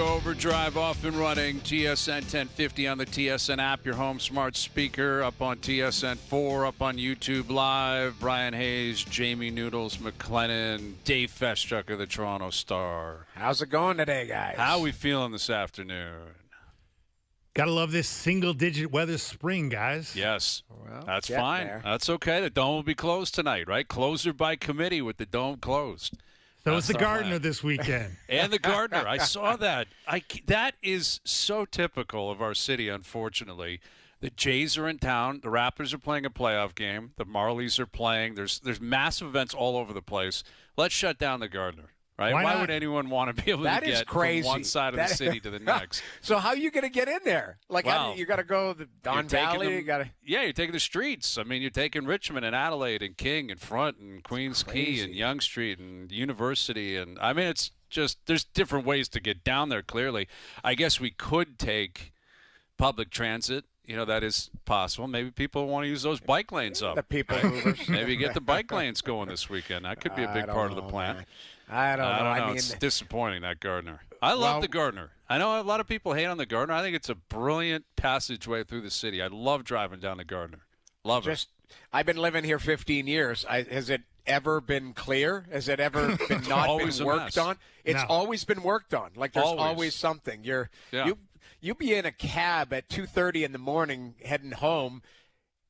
go. OverDrive off and running. TSN 1050 on the TSN app, your home smart speaker, up on TSN 4, up on YouTube Live. Brian Hayes, Jamie Noodles, McLennan, Dave Feschuk of the Toronto Star. How's it going today, guys? How are we feeling this afternoon? Gotta love this single-digit weather spring, guys. Yes, Well, that's fine. there. That's okay. The Dome will be closed tonight, right? Closer by committee with the Dome closed. So it's the That's our Gardener plan. this weekend. And the Gardener. I saw that. That is so typical of our city, unfortunately. The Jays are in town. The Raptors are playing a playoff game. The Marlies are playing. There's massive events all over the place. Let's shut down the Gardener, right? Why not? would anyone want to be able That to is get crazy. from one side of the city to the next? So how are you going to get in there? Like, Well, you got to go the Don Valley? You got to. Yeah, you're taking the streets. I mean, you're taking Richmond and Adelaide and King and Front and Queens Quay and Yonge Street and University. And, I mean, it's just there's different ways to get down there, clearly. I guess we could take public transit. You know, that is possible. Maybe people want to use those bike lanes up. The people movers. Maybe get the bike lanes going this weekend. That could be a big part of the plan. Man. I don't know. I mean, It's disappointing, that Gardener. I love the Gardener. I know a lot of people hate on the Gardener. I think it's a brilliant passageway through the city. I love driving down the Gardener. Love it. I've been living here 15 years. Has it ever been clear? Has it ever been not Always been a worked mess. on? It's No. always been worked on. Like there's Always. always something. Yeah. You be in a cab at 2:30 in the morning heading home,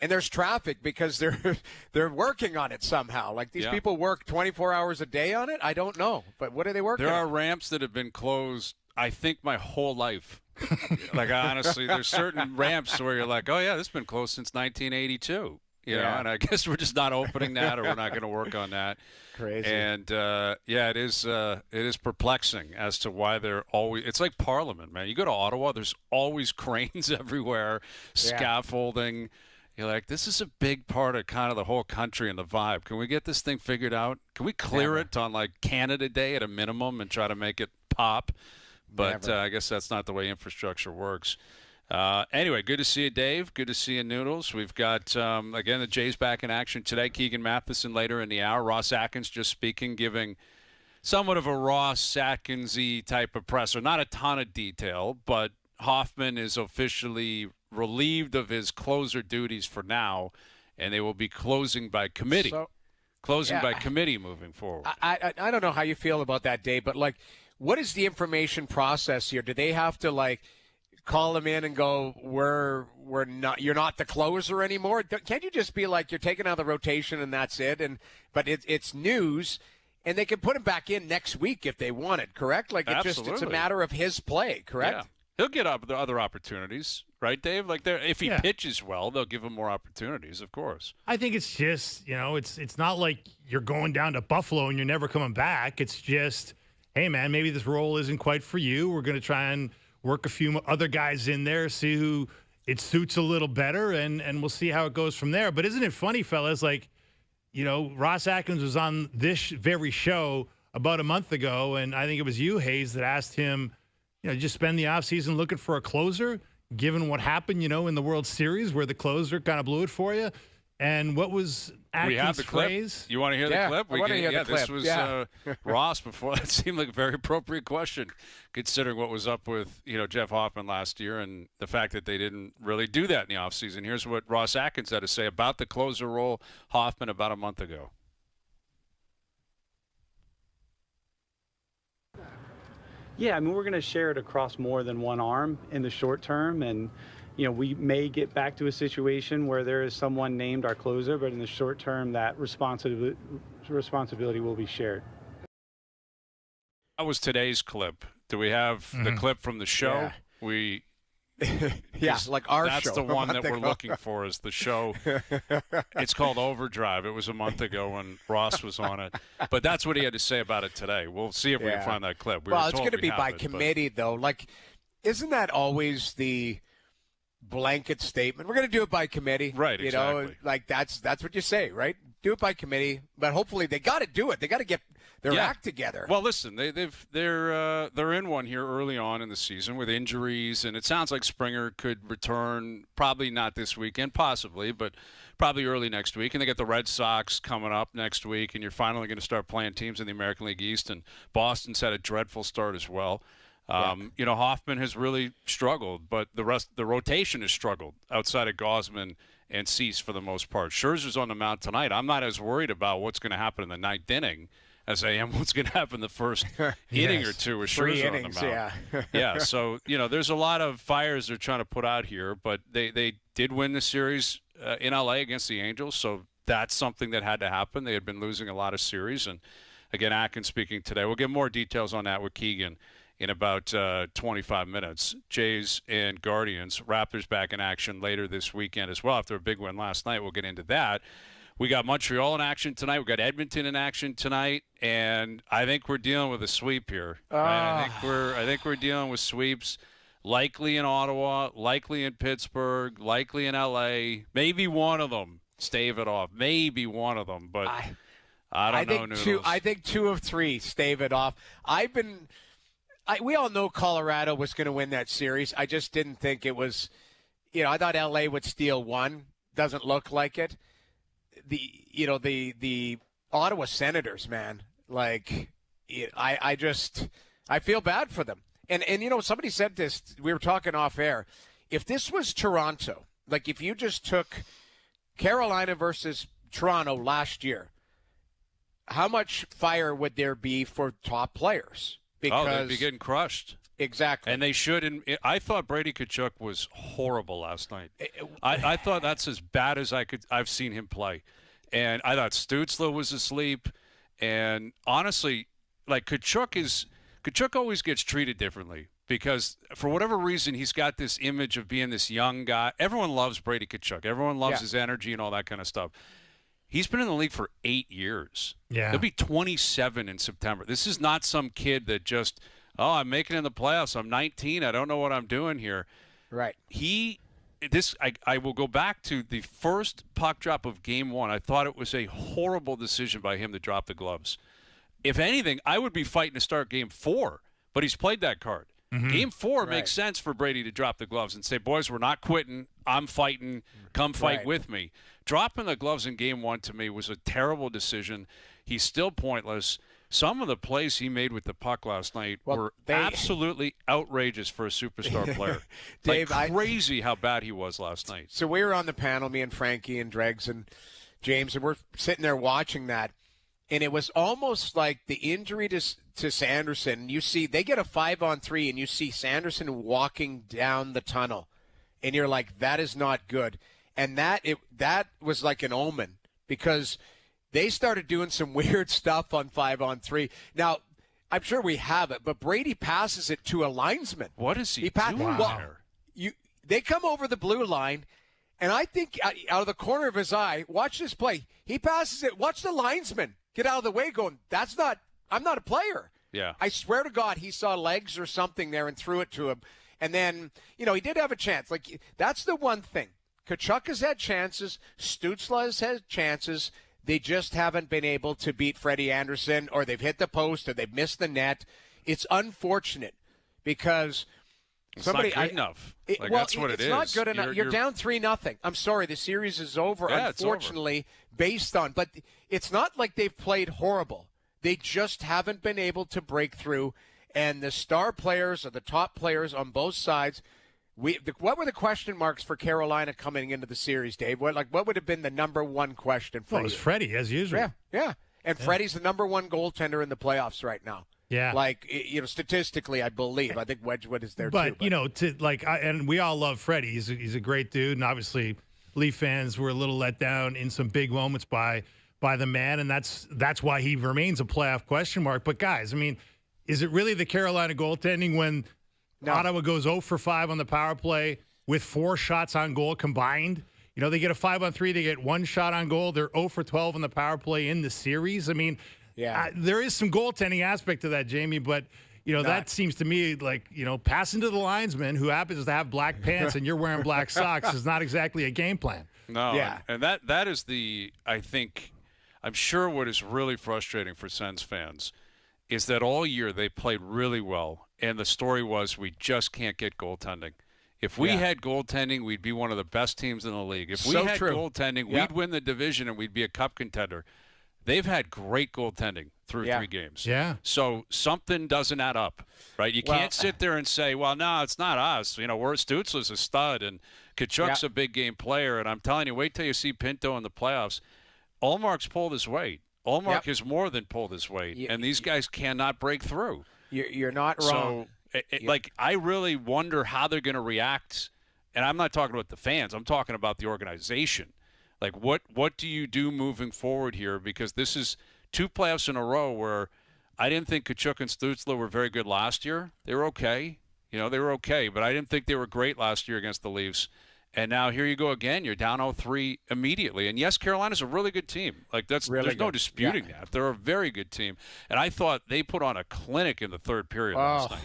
and there's traffic because they're working on it somehow. Like these Yeah. people work 24 hours a day on it. I don't know, but what are they working There on? are ramps that have been closed, I think, my whole life. Like, honestly, there's certain ramps where you're like, oh, yeah, this has been closed since 1982. You know, and I guess we're just not opening that or we're not going to work on that. Crazy. And, it is perplexing as to why they're always – it's like Parliament, man. You go to Ottawa, there's always cranes everywhere, scaffolding. You're like, this is a big part of kind of the whole country and the vibe. Can we get this thing figured out? Can we clear it on, like, Canada Day at a minimum and try to make it pop? But I guess that's not the way infrastructure works. Anyway, good to see you, Dave. Good to see you, Noodles. We've got, again, the Jays back in action today. Keegan Matheson later in the hour. Ross Atkins just speaking, giving somewhat of a Ross Atkins-y type of presser. Not a ton of detail, but Hoffman is officially relieved of his closer duties for now, and they will be closing by committee. By committee moving forward. I don't know how you feel about that, Dave, but, like, what is the information process here? Do they have to, like, call them in and go, we're not, you're not the closer anymore? Can't you just be like, you're taking out the rotation and that's it? But it's news, and they can put him back in next week if they wanted, correct? Like, it's a matter of his play, correct? Yeah. He'll get other opportunities, right, Dave? Like, if he pitches well, they'll give him more opportunities, of course. I think it's just, it's not like you're going down to Buffalo and you're never coming back. It's just, hey, man, maybe this role isn't quite for you. We're going to try and work a few other guys in there, see who it suits a little better, and we'll see how it goes from there. But isn't it funny, fellas, like, Ross Atkins was on this very show about a month ago, and I think it was you, Hayes, that asked him, just spend the offseason looking for a closer, given what happened, in the World Series where the closer kind of blew it for you. And what was Atkins' phrase? You want to hear the clip? I want to hear the clip. This was Ross before. That seemed like a very appropriate question, considering what was up with Jeff Hoffman last year and the fact that they didn't really do that in the offseason. Here's what Ross Atkins had to say about the closer role Hoffman about a month ago. Yeah, I mean, we're going to share it across more than one arm in the short term, and we may get back to a situation where there is someone named our closer, but in the short term, that responsibility will be shared. That was today's clip. Do we have the clip from the show? Yeah, like our show. That's the one that we're looking for is the show. It's called OverDrive. It was a month ago when Ross was on it. But that's what he had to say about it today. We'll see if we can find that clip. It's going to be by committee, though. Like, isn't that always the blanket statement? We're going to do it by committee. Right, exactly. Like that's what you say, right? Do it by committee. But hopefully they got to do it. They got to get their act together. Well, listen, they're in one here early on in the season with injuries, and it sounds like Springer could return probably not this weekend, possibly, but probably early next week. And they got the Red Sox coming up next week, and you're finally going to start playing teams in the American League East. And Boston's had a dreadful start as well. Hoffman has really struggled, but the rotation has struggled outside of Gausman and Cease for the most part. Scherzer's on the mound tonight. I'm not as worried about what's going to happen in the ninth inning as I am what's going to happen the first inning or two with Scherzer on the mound. Yeah, so, there's a lot of fires they're trying to put out here, but they did win the series in L.A. against the Angels, so that's something that had to happen. They had been losing a lot of series, and, again, Atkins speaking today. We'll get more details on that with Keegan in about 25 minutes. Jays and Guardians, Raptors back in action later this weekend as well after a big win last night. We'll get into that. We got Montreal in action tonight. We got Edmonton in action tonight, and I think we're dealing with a sweep here. Right? I think we're dealing with sweeps, likely in Ottawa, likely in Pittsburgh, likely in LA. Maybe one of them stave it off. Maybe one of them, but I don't know. Noodles. I think 2 of 3 stave it off. We all know Colorado was going to win that series. I just didn't think it was. I thought LA would steal one. Doesn't look like it. The Ottawa Senators, man, I feel bad for them. And somebody said this, we were talking off air. If this was Toronto, like if you just took Carolina versus Toronto last year, how much fire would there be for top players? Because they'd be getting crushed. Exactly. And they should. And I thought Brady Tkachuk was horrible last night. I thought that's as bad as I've seen him play. And I thought Stützle was asleep. And honestly, Tkachuk always gets treated differently because for whatever reason, he's got this image of being this young guy. Everyone loves Brady Tkachuk. Everyone loves his energy and all that kind of stuff. He's been in the league for 8 years. Yeah. He'll be 27 in September. This is not some kid that just, I'm making it in the playoffs. I'm 19. I don't know what I'm doing here. Right. I will go back to the first puck drop of Game 1. I thought it was a horrible decision by him to drop the gloves. If anything, I would be fighting to start Game 4, but he's played that card. Mm-hmm. Game 4 makes sense for Brady to drop the gloves and say, boys, we're not quitting. I'm fighting. Come fight with me. Dropping the gloves in Game 1 to me was a terrible decision. He's still pointless. Some of the plays he made with the puck last night were absolutely outrageous for a superstar player. Dave, crazy how bad he was last night. So we were on the panel, me and Frankie and Dregs and James, and we're sitting there watching that. And it was almost like the injury to Sanderson. You see, they get a 5-on-3, and you see Sanderson walking down the tunnel. And you're like, that is not good. And that was like an omen because they started doing some weird stuff on 5-on-3. Now, I'm sure we have it, but Brady passes it to a linesman. What is he doing there? They come over the blue line, and I think out of the corner of his eye, watch this play. He passes it. Watch the linesman get out of the way going, I'm not a player. Yeah. I swear to God, he saw legs or something there and threw it to him. And then, he did have a chance. That's the one thing. Tkachuk has had chances. Stützle has had chances. They just haven't been able to beat Freddie Anderson, or they've hit the post, or they've missed the net. It's unfortunate because it's not good enough. That's what it is. It's not good enough. You're down 3-0. I'm sorry, the series is over, unfortunately, based on. But it's not like they've played horrible. They just haven't been able to break through. And the star players or the top players on both sides, what were the question marks for Carolina coming into the series, Dave? What would have been the number one question for you? It was Freddie, as usual. Yeah. And Freddie's the number one goaltender in the playoffs right now. Yeah. Statistically, I believe. I think Wedgwood is there too. But, and we all love Freddie. He's a great dude. And obviously, Leaf fans were a little let down in some big moments by the man. And that's why he remains a playoff question mark. But, guys, is it really the Carolina goaltending when Ottawa goes 0 for 5 on the power play with 4 shots on goal combined? They get a 5-on-3. They get 1 shot on goal. They're 0 for 12 on the power play in the series. There is some goaltending aspect to that, Jamie, but that seems to me like passing to the linesman who happens to have black pants and you're wearing black socks is not exactly a game plan. No, and that is I'm sure what is really frustrating for Sens fans is that all year they played really well, and the story was we just can't get goaltending. If we had goaltending, we'd be one of the best teams in the league. If we had goaltending, we'd win the division and we'd be a cup contender. they've had great goaltending through 3 games. Yeah. So something doesn't add up, right? You can't sit there and say, well, no, it's not us. Stützle's a stud and Tkachuk's a big game player. And I'm telling you, wait till you see Pinto in the playoffs. Ullmark's pulled his weight. Ullmark has more than pulled his weight. And these guys cannot break through. You're not wrong. So, I really wonder how they're going to react. And I'm not talking about the fans. I'm talking about the organization. Like, what do you do moving forward here? Because this is 2 playoffs in a row where I didn't think Tkachuk and Stützle were very good last year. They were okay. They were okay, but I didn't think they were great last year against the Leafs. And now here you go again. You're down 0-3 immediately. And, yes, Carolina's a really good team. Like, there's no disputing that. They're a very good team. And I thought they put on a clinic in the third period last night.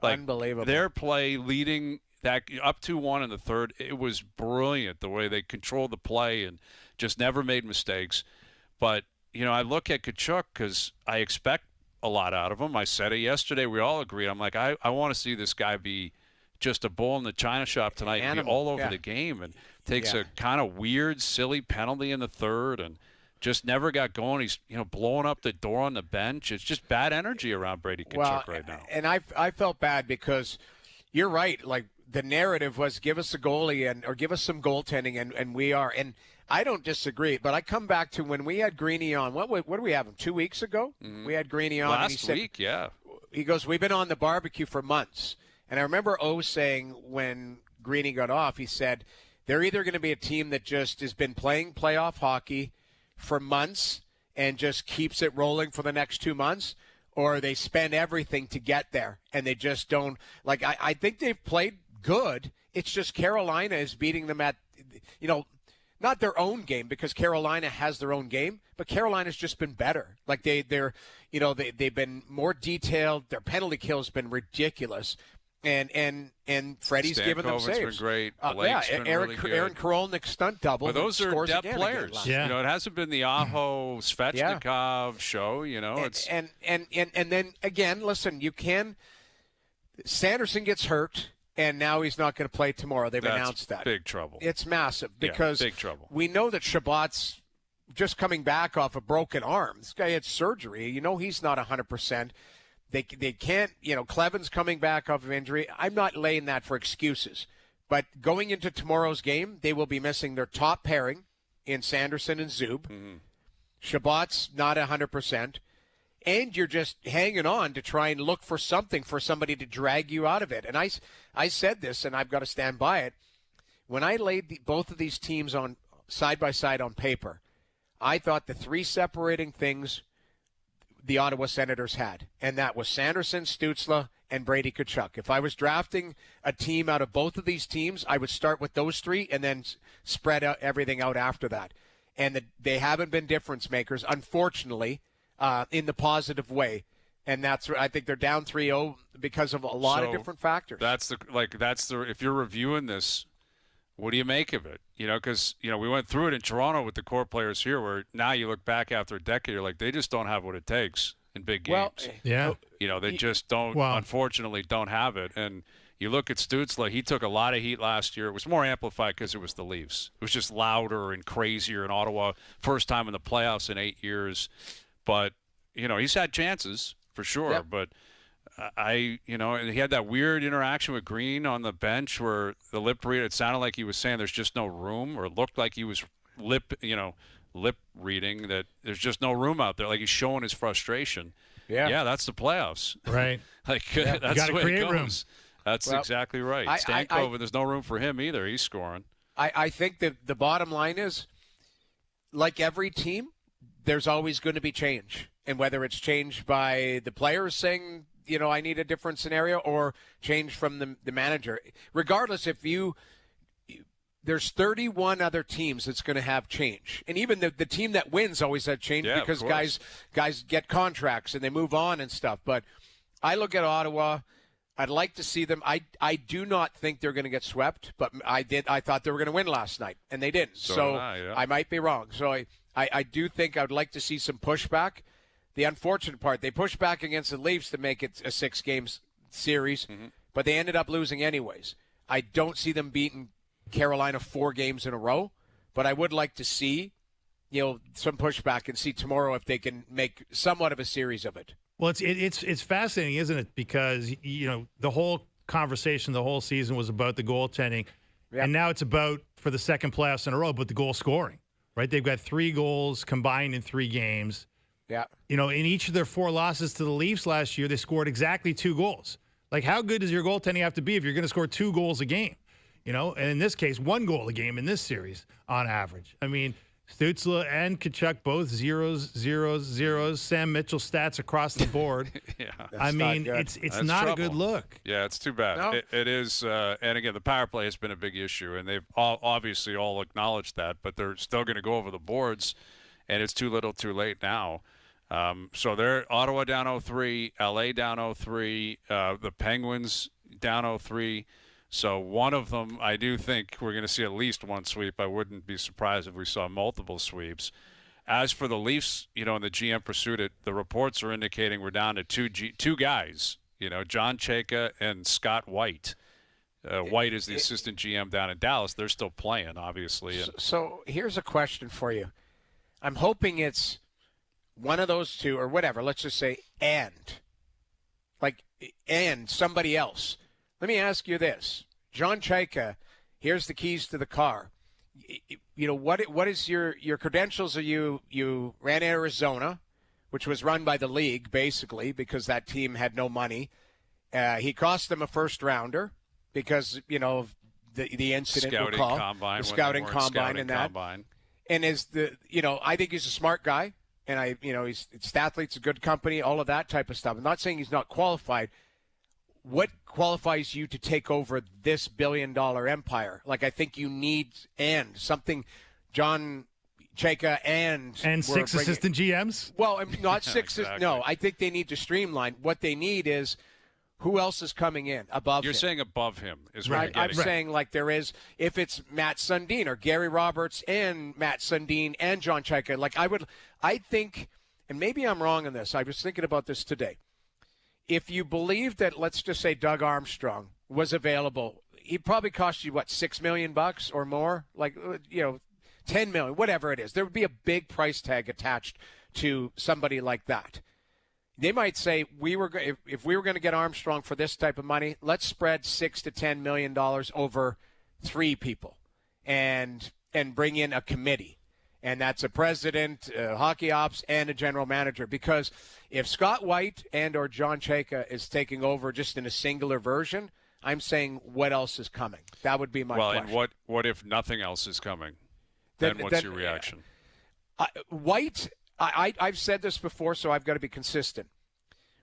Like, unbelievable. Their play leading that up 2-1 in the third, it was brilliant the way they controlled the play and just never made mistakes. But, I look at Tkachuk because I expect a lot out of him. I said it yesterday. We all agreed. I'm like, I want to see this guy be just a bull in the china shop tonight and be all over the game, and takes a kind of weird, silly penalty in the third and just never got going. He's blowing up the door on the bench. It's just bad energy around Brady Tkachuk right now. And I felt bad because you're right. Like, the narrative was give us a goalie or give us some goaltending, and we are. And I don't disagree, but I come back to when we had Greeny on. What do we have him 2 weeks ago? Mm-hmm. We had Greeny on last week. Yeah, he goes, we've been on the barbecue for months. And I remember saying when Greeny got off, he said they're either going to be a team that just has been playing playoff hockey for months and just keeps it rolling for the next 2 months, or they spend everything to get there and they just don't. Like, I think they've played good. It's just Carolina is beating them at, not their own game, because Carolina has their own game, but Carolina's just been better. Like, they've been more detailed. Their penalty kill has been ridiculous. And Freddie's given them saves. Been great. Blake's been really good. Aaron Korolnik's stunt double. But those are depth players. Yeah. It hasn't been the Aho Svechnikov show. It's and then again, listen, you can. Sanderson gets hurt, and now he's not going to play tomorrow. They've announced that. Big trouble. It's massive because big trouble. We know that Shabbat's just coming back off a broken arm. This guy had surgery. He's not 100%. They can't, Cleven's coming back off of injury. I'm not laying that for excuses. But going into tomorrow's game, they will be missing their top pairing in Sanderson and Zub. Mm-hmm. Shabbat's not 100%. And you're just hanging on to try and look for something for somebody to drag you out of it. And I said this, and I've got to stand by it. When I laid both of these teams on side by side on paper, I thought the 3 separating things the Ottawa Senators had, and that was Sanderson, Stützle, and Brady Tkachuk. If I was drafting a team out of both of these teams, I would start with those 3 and then spread out everything out after that. And they haven't been difference makers, unfortunately, in the positive way. And I think they're down 3-0 because of a lot of different factors. If you're reviewing this, what do you make of it? Because, we went through it in Toronto with the core players here, where now you look back after a decade, you're like, they just don't have what it takes in big games. They just don't, unfortunately, don't have it. And you look at Stützle, he took a lot of heat last year. It was more amplified because it was the Leafs. It was just louder and crazier in Ottawa. First time in the playoffs in 8 years. But, he's had chances for sure. Yep. But and he had that weird interaction with Green on the bench where the lip reader, it sounded like he was saying there's just no room, or it looked like he was lip reading that there's just no room out there. Like, he's showing his frustration. Yeah, that's the playoffs. Right. That's the way it goes. Room. That's exactly right. Stankoven, there's no room for him either. He's scoring. I think that the bottom line is, like every team, there's always going to be change. And whether it's changed by the players saying, I need a different scenario, or change from the manager. Regardless, there's 31 other teams that's going to have change. And even the team that wins always have change because guys get contracts and they move on and stuff. But I look at Ottawa. I'd like to see them. I do not think they're going to get swept, but I thought they were going to win last night, and they didn't. So I might be wrong. So I do think I would like to see some pushback. The unfortunate part, they pushed back against the Leafs to make it a 6-game series, but they ended up losing anyways. I don't see them beating Carolina 4 games in a row, but I would like to see some pushback and see tomorrow if they can make somewhat of a series of it. Well, it's fascinating, isn't it? Because the whole conversation, the whole season was about the goaltending, and now it's about, for the second playoffs in a row, but the goal scoring. Right? They've got 3 goals combined in 3 games. Yeah. In each of their 4 losses to the Leafs last year, they scored exactly 2 goals. Like, how good does your goaltending have to be if you're going to score 2 goals a game? And in this case, 1 goal a game in this series on average. I mean, Stützle and Tkachuk both zeros, zeros, zeros. Sam Mitchell stats across the board. Yeah. I mean, it's That's not trouble. a good look. Yeah, it's too bad. No. It is, and again, the power play has been a big issue, and they've obviously all acknowledged that, but they're still going to go over the boards, and it's too little too late now. So they're Ottawa down 0-3, LA down 0-3, the Penguins down 0-3. So one of them, I do think we're going to see at least one sweep. I wouldn't be surprised if we saw multiple sweeps. As for the Leafs, in the GM pursuit, the reports are indicating we're down to two guys, John Chayka and Scott White. White is the assistant GM down in Dallas. They're still playing, obviously. So here's a question for you. I'm hoping it's one of those two or whatever. Let's just say and somebody else. Let me ask you this. John Chayka, here's the keys to the car. What is your credentials? Are you ran Arizona, which was run by the league, basically, because that team had no money. He cost them a first-rounder because, of the incident Scouting we'll call. combine. The scouting combine and that. Combine. And I think he's a smart guy. And Stathlete's a good company, all of that type of stuff. I'm not saying he's not qualified. What qualifies you to take over this billion-dollar empire? I think you need something, John Chayka and 6 assistant GMs? Well, not 6. Exactly. No, I think they need to streamline. What they need is who else is coming in above You're him? saying above him is what Right. you're getting. I'm saying there is, if it's Matt Sundin or Gary Roberts and Matt Sundin and John Chayka, I think, and maybe I'm wrong on this. I was thinking about this today. If you believe that, let's just say Doug Armstrong was available, he'd probably cost you, $6 million or more? 10 million, whatever it is. There would be a big price tag attached to somebody like that. They might say, if we were going to get Armstrong for this type of money, let's spread $6 to $10 million over 3 people and bring in a committee. And that's a president, hockey ops, and a general manager. Because if Scott White and or John Chayka is taking over just in a singular version, I'm saying what else is coming? That would be my question. And what if nothing else is coming? Then what's your reaction? White, I've said this before, so I've got to be consistent.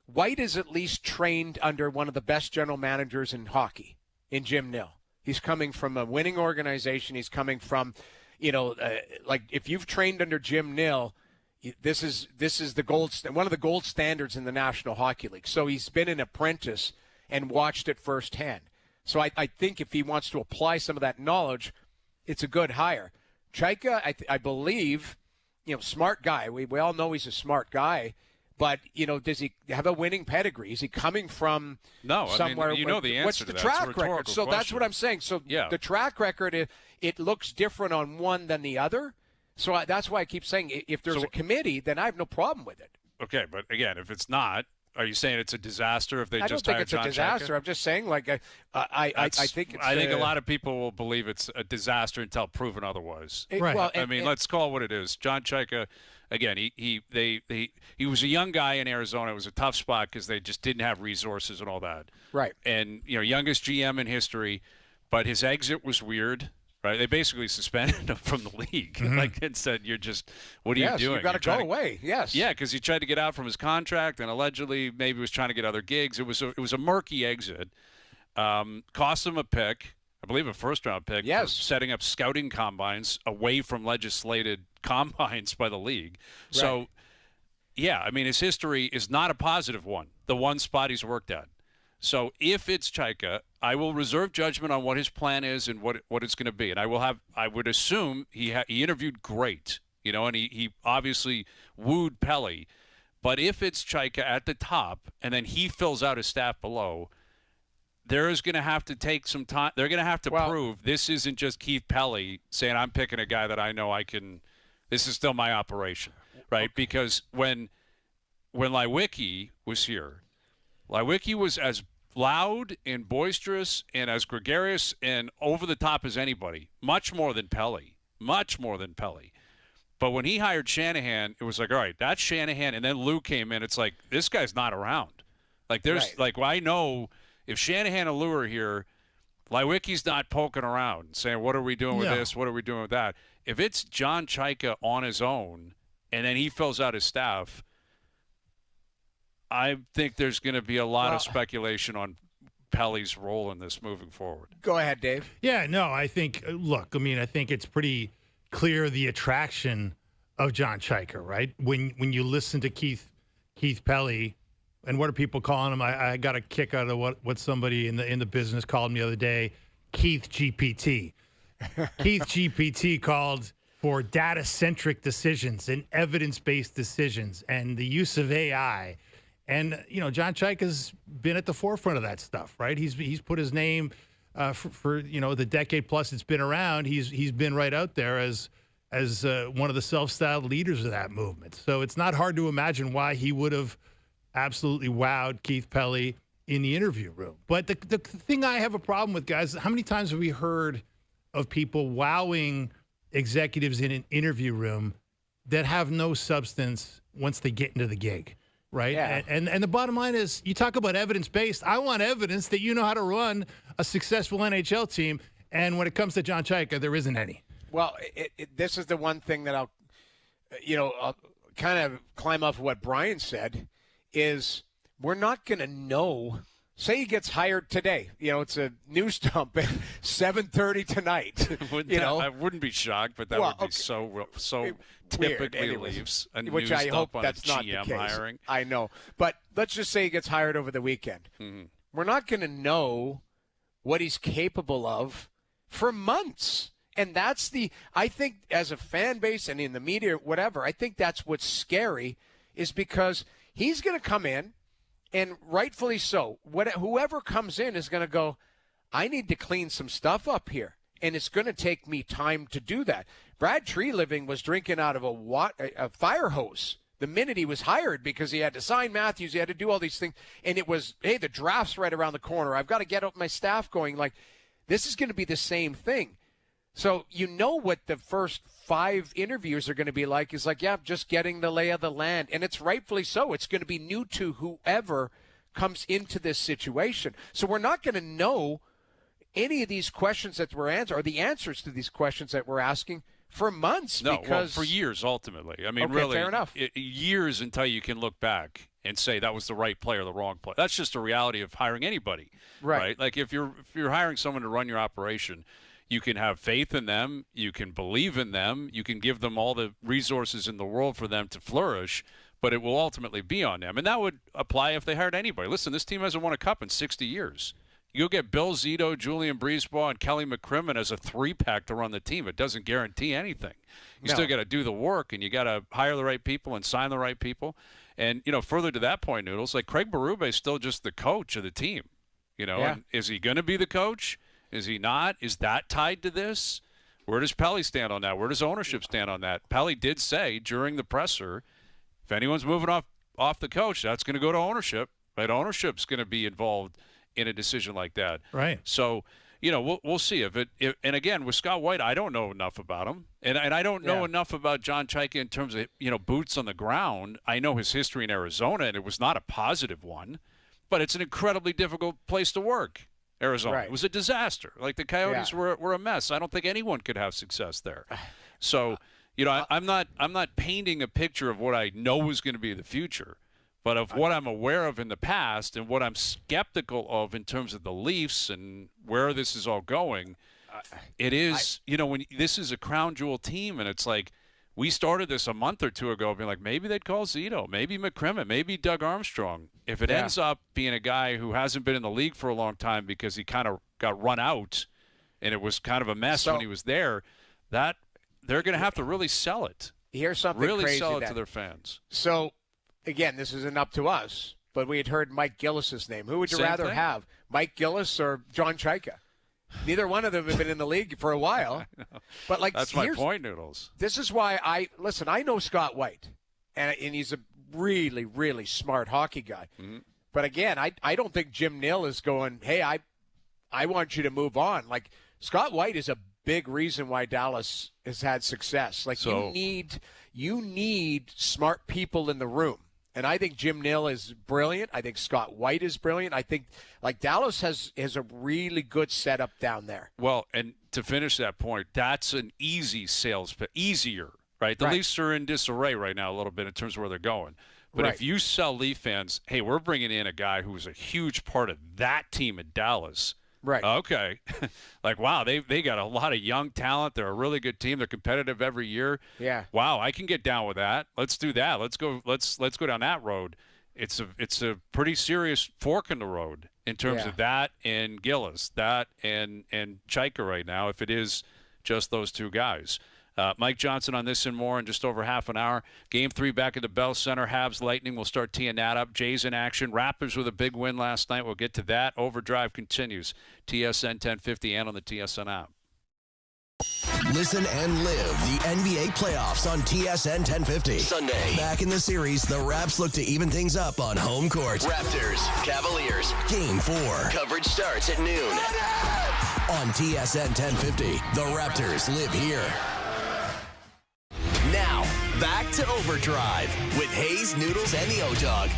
White is at least trained under one of the best general managers in hockey, in Jim Nill. He's coming from a winning organization. He's coming from... if you've trained under Jim Nill, this is the one of the gold standards in the National Hockey League. So he's been an apprentice and watched it firsthand. So I think if he wants to apply some of that knowledge, it's a good hire. Chayka, I believe, smart guy. We all know he's a smart guy. But, does he have a winning pedigree? Is he coming from somewhere? The answer what's to the that. track record? So that's what I'm saying. So the track record, it looks different on one than the other. So that's why I keep saying if there's a committee, then I have no problem with it. Okay, but again, if it's not, are you saying it's a disaster if they I just don't think hired it's John a disaster. Chayka? I'm just saying, I think it's. I think a lot of people will believe it's a disaster until proven otherwise. Right. Well, let's call it what it is. John Chayka, again, he was a young guy in Arizona. It was a tough spot because they just didn't have resources and all that. Right. And youngest GM in history, but his exit was weird. Right, they basically suspended him from the league, and said, "You're just, what are you doing? You've got to go away." Yes. Yeah, because he tried to get out from his contract, and allegedly maybe was trying to get other gigs. It was a murky exit. Cost him a pick, I believe a first-round pick. Yes. For setting up scouting combines away from legislated combines by the league. Right. So, yeah, his history is not a positive one. The one spot he's worked at. So if it's Chayka, I will reserve judgment on what his plan is and what it's going to be. And I would assume he interviewed great, and he obviously wooed Pelle. But if it's Chayka at the top and then he fills out his staff below, there is going to have to take some time. They're going to have to prove this isn't just Keith Pelle saying, I'm picking a guy that I know I can This is still my operation, right? Okay. Because when Lewicki was here, Lewicki was as loud and boisterous and as gregarious and over the top as anybody, much more than Pelly. But when he hired Shanahan, it was like, all right, that's Shanahan, and then Lou came in. It's like, this guy's not around. Like, there's well, I know if Shanahan and Lou are here, Lewicki's not poking around saying, what are we doing with this? What are we doing with that? If it's John Chayka on his own and then he fills out his staff, I think there's going to be a lot of speculation on Pelly's role in this moving forward. Go ahead, Dave. Yeah, no, I think, look, I mean, I think it's pretty clear the attraction of John Chayka, right? When you listen to Keith Pelly, and what are people calling him? I got a kick out of what somebody in the business called him the other day, Keith GPT. Keith GPT called for data-centric decisions and evidence-based decisions and the use of AI. And, you know, John Chayka's been at the forefront of that stuff, right? He's put his name for you know, the decade plus it's been around. He's been right out there as one of the self-styled leaders of that movement. So it's not hard to imagine why he would have absolutely wowed Keith Pelly in the interview room. But the thing I have a problem with, guys, how many times have we heard of people wowing executives in an interview room that have no substance once they get into the gig, right? Yeah. And the bottom line is, you talk about evidence-based. I want evidence that you know how to run a successful NHL team, and when it comes to John Chayka, there isn't any. Well, this is the one thing that I'll kind of climb off of what Brian said, is we're not going to know. Say he gets hired today. You know, it's a news dump at 7:30 tonight. I wouldn't be shocked, but that would be so typically Leafs. Which I hope that's not the case. Hiring. I know. But let's just say he gets hired over the weekend. Mm-hmm. We're not going to know what he's capable of for months. And that's I think as a fan base and in the media, whatever, I think that's what's scary, is because he's going to come in, and rightfully so. Whoever comes in is going to go, I need to clean some stuff up here, and it's going to take me time to do that. Brad Treliving was drinking out of a fire hose the minute he was hired, because he had to sign Matthews, he had to do all these things, and it was, hey, the draft's right around the corner. I've got to get my staff going. Like, this is going to be the same thing. So you know what the first 5 interviews are going to be like, is like, yeah, just getting the lay of the land. And it's rightfully so. It's going to be new to whoever comes into this situation. So we're not going to know any of these questions that we're answering, or the answers to these questions that we're asking, for months. No, well, for years, ultimately. I mean, okay, really, fair enough. Years until you can look back and say that was the right play or the wrong play. That's just a reality of hiring anybody, right? Like if you're hiring someone to run your operation, you can have faith in them, you can believe in them, you can give them all the resources in the world for them to flourish, but it will ultimately be on them. And that would apply if they hired anybody. Listen, this team hasn't won a cup in 60 years. You'll get Bill Zito, Julian Breezeball, and Kelly McCrimmon as a 3-pack to run the team. It doesn't guarantee anything. You still got to do the work, and you got to hire the right people and sign the right people. And, you know, further to that point, Noodles, like Craig Berube is still just the coach of the team. You know, and is he going to be the coach? Is he not? Is that tied to this? Where does Pelly stand on that? Where does ownership stand on that? Pelly did say during the presser, if anyone's moving off the coach, that's going to go to ownership. Right? Ownership's going to be involved in a decision like that. Right. So, you know, we'll see if and again, with Scott White, I don't know enough about him. And I don't know enough about John Chayka in terms of, you know, boots on the ground. I know his history in Arizona, and it was not a positive one, but it's an incredibly difficult place to work. Arizona. Right. It was a disaster. Like, the Coyotes were a mess. I don't think anyone could have success there. So, you know, I'm not painting a picture of what I know is going to be the future, but of what I'm aware of in the past and what I'm skeptical of in terms of the Leafs and where this is all going. It is, you know, when this is a crown jewel team, and it's like, we started this a month or two ago being like, maybe they'd call Zito, maybe McCrimmon, maybe Doug Armstrong. If it ends up being a guy who hasn't been in the league for a long time because he kind of got run out and it was kind of a mess when he was there, that they're going to have to really sell it. Here's something really crazy sell it to their fans. So, again, this isn't up to us, but we had heard Mike Gillis's name. Who would you rather have, Mike Gillis or John Chayka? Neither one of them have been in the league for a while. But like, that's my point, Noodles. This is why I know Scott White, and he's a really, really smart hockey guy. Mm-hmm. But again, I don't think Jim Nill is going, hey, I want you to move on. Like, Scott White is a big reason why Dallas has had success. Like, you need smart people in the room. And I think Jim Nill is brilliant. I think Scott White is brilliant. I think, like, Dallas has a really good setup down there. Well, and to finish that point, that's an easier, right? The Leafs are in disarray right now a little bit in terms of where they're going. But if you sell Leaf fans, hey, we're bringing in a guy who was a huge part of that team in Dallas. Right. Okay. Like, wow, they got a lot of young talent. They're a really good team. They're competitive every year. Yeah. Wow, I can get down with that. Let's do that. Let's go down that road. It's a pretty serious fork in the road in terms of that and Gillis, that and Chaika right now, if it is just those two guys. Mike Johnson on this and more in just over half an hour. Game 3 back at the Bell Center. Habs Lightning. We'll start teeing that up. Jays in action. Raptors with a big win last night. We'll get to that. Overdrive continues. TSN 1050 and on the TSN app. Listen and live the NBA playoffs on TSN 1050. Sunday. Back in the series, the Raps look to even things up on home court. Raptors, Cavaliers, Game 4. Coverage starts at noon. On TSN 1050, the Raptors live here. Now, back to Overdrive with Hayes, Noodles, and the O-Dog.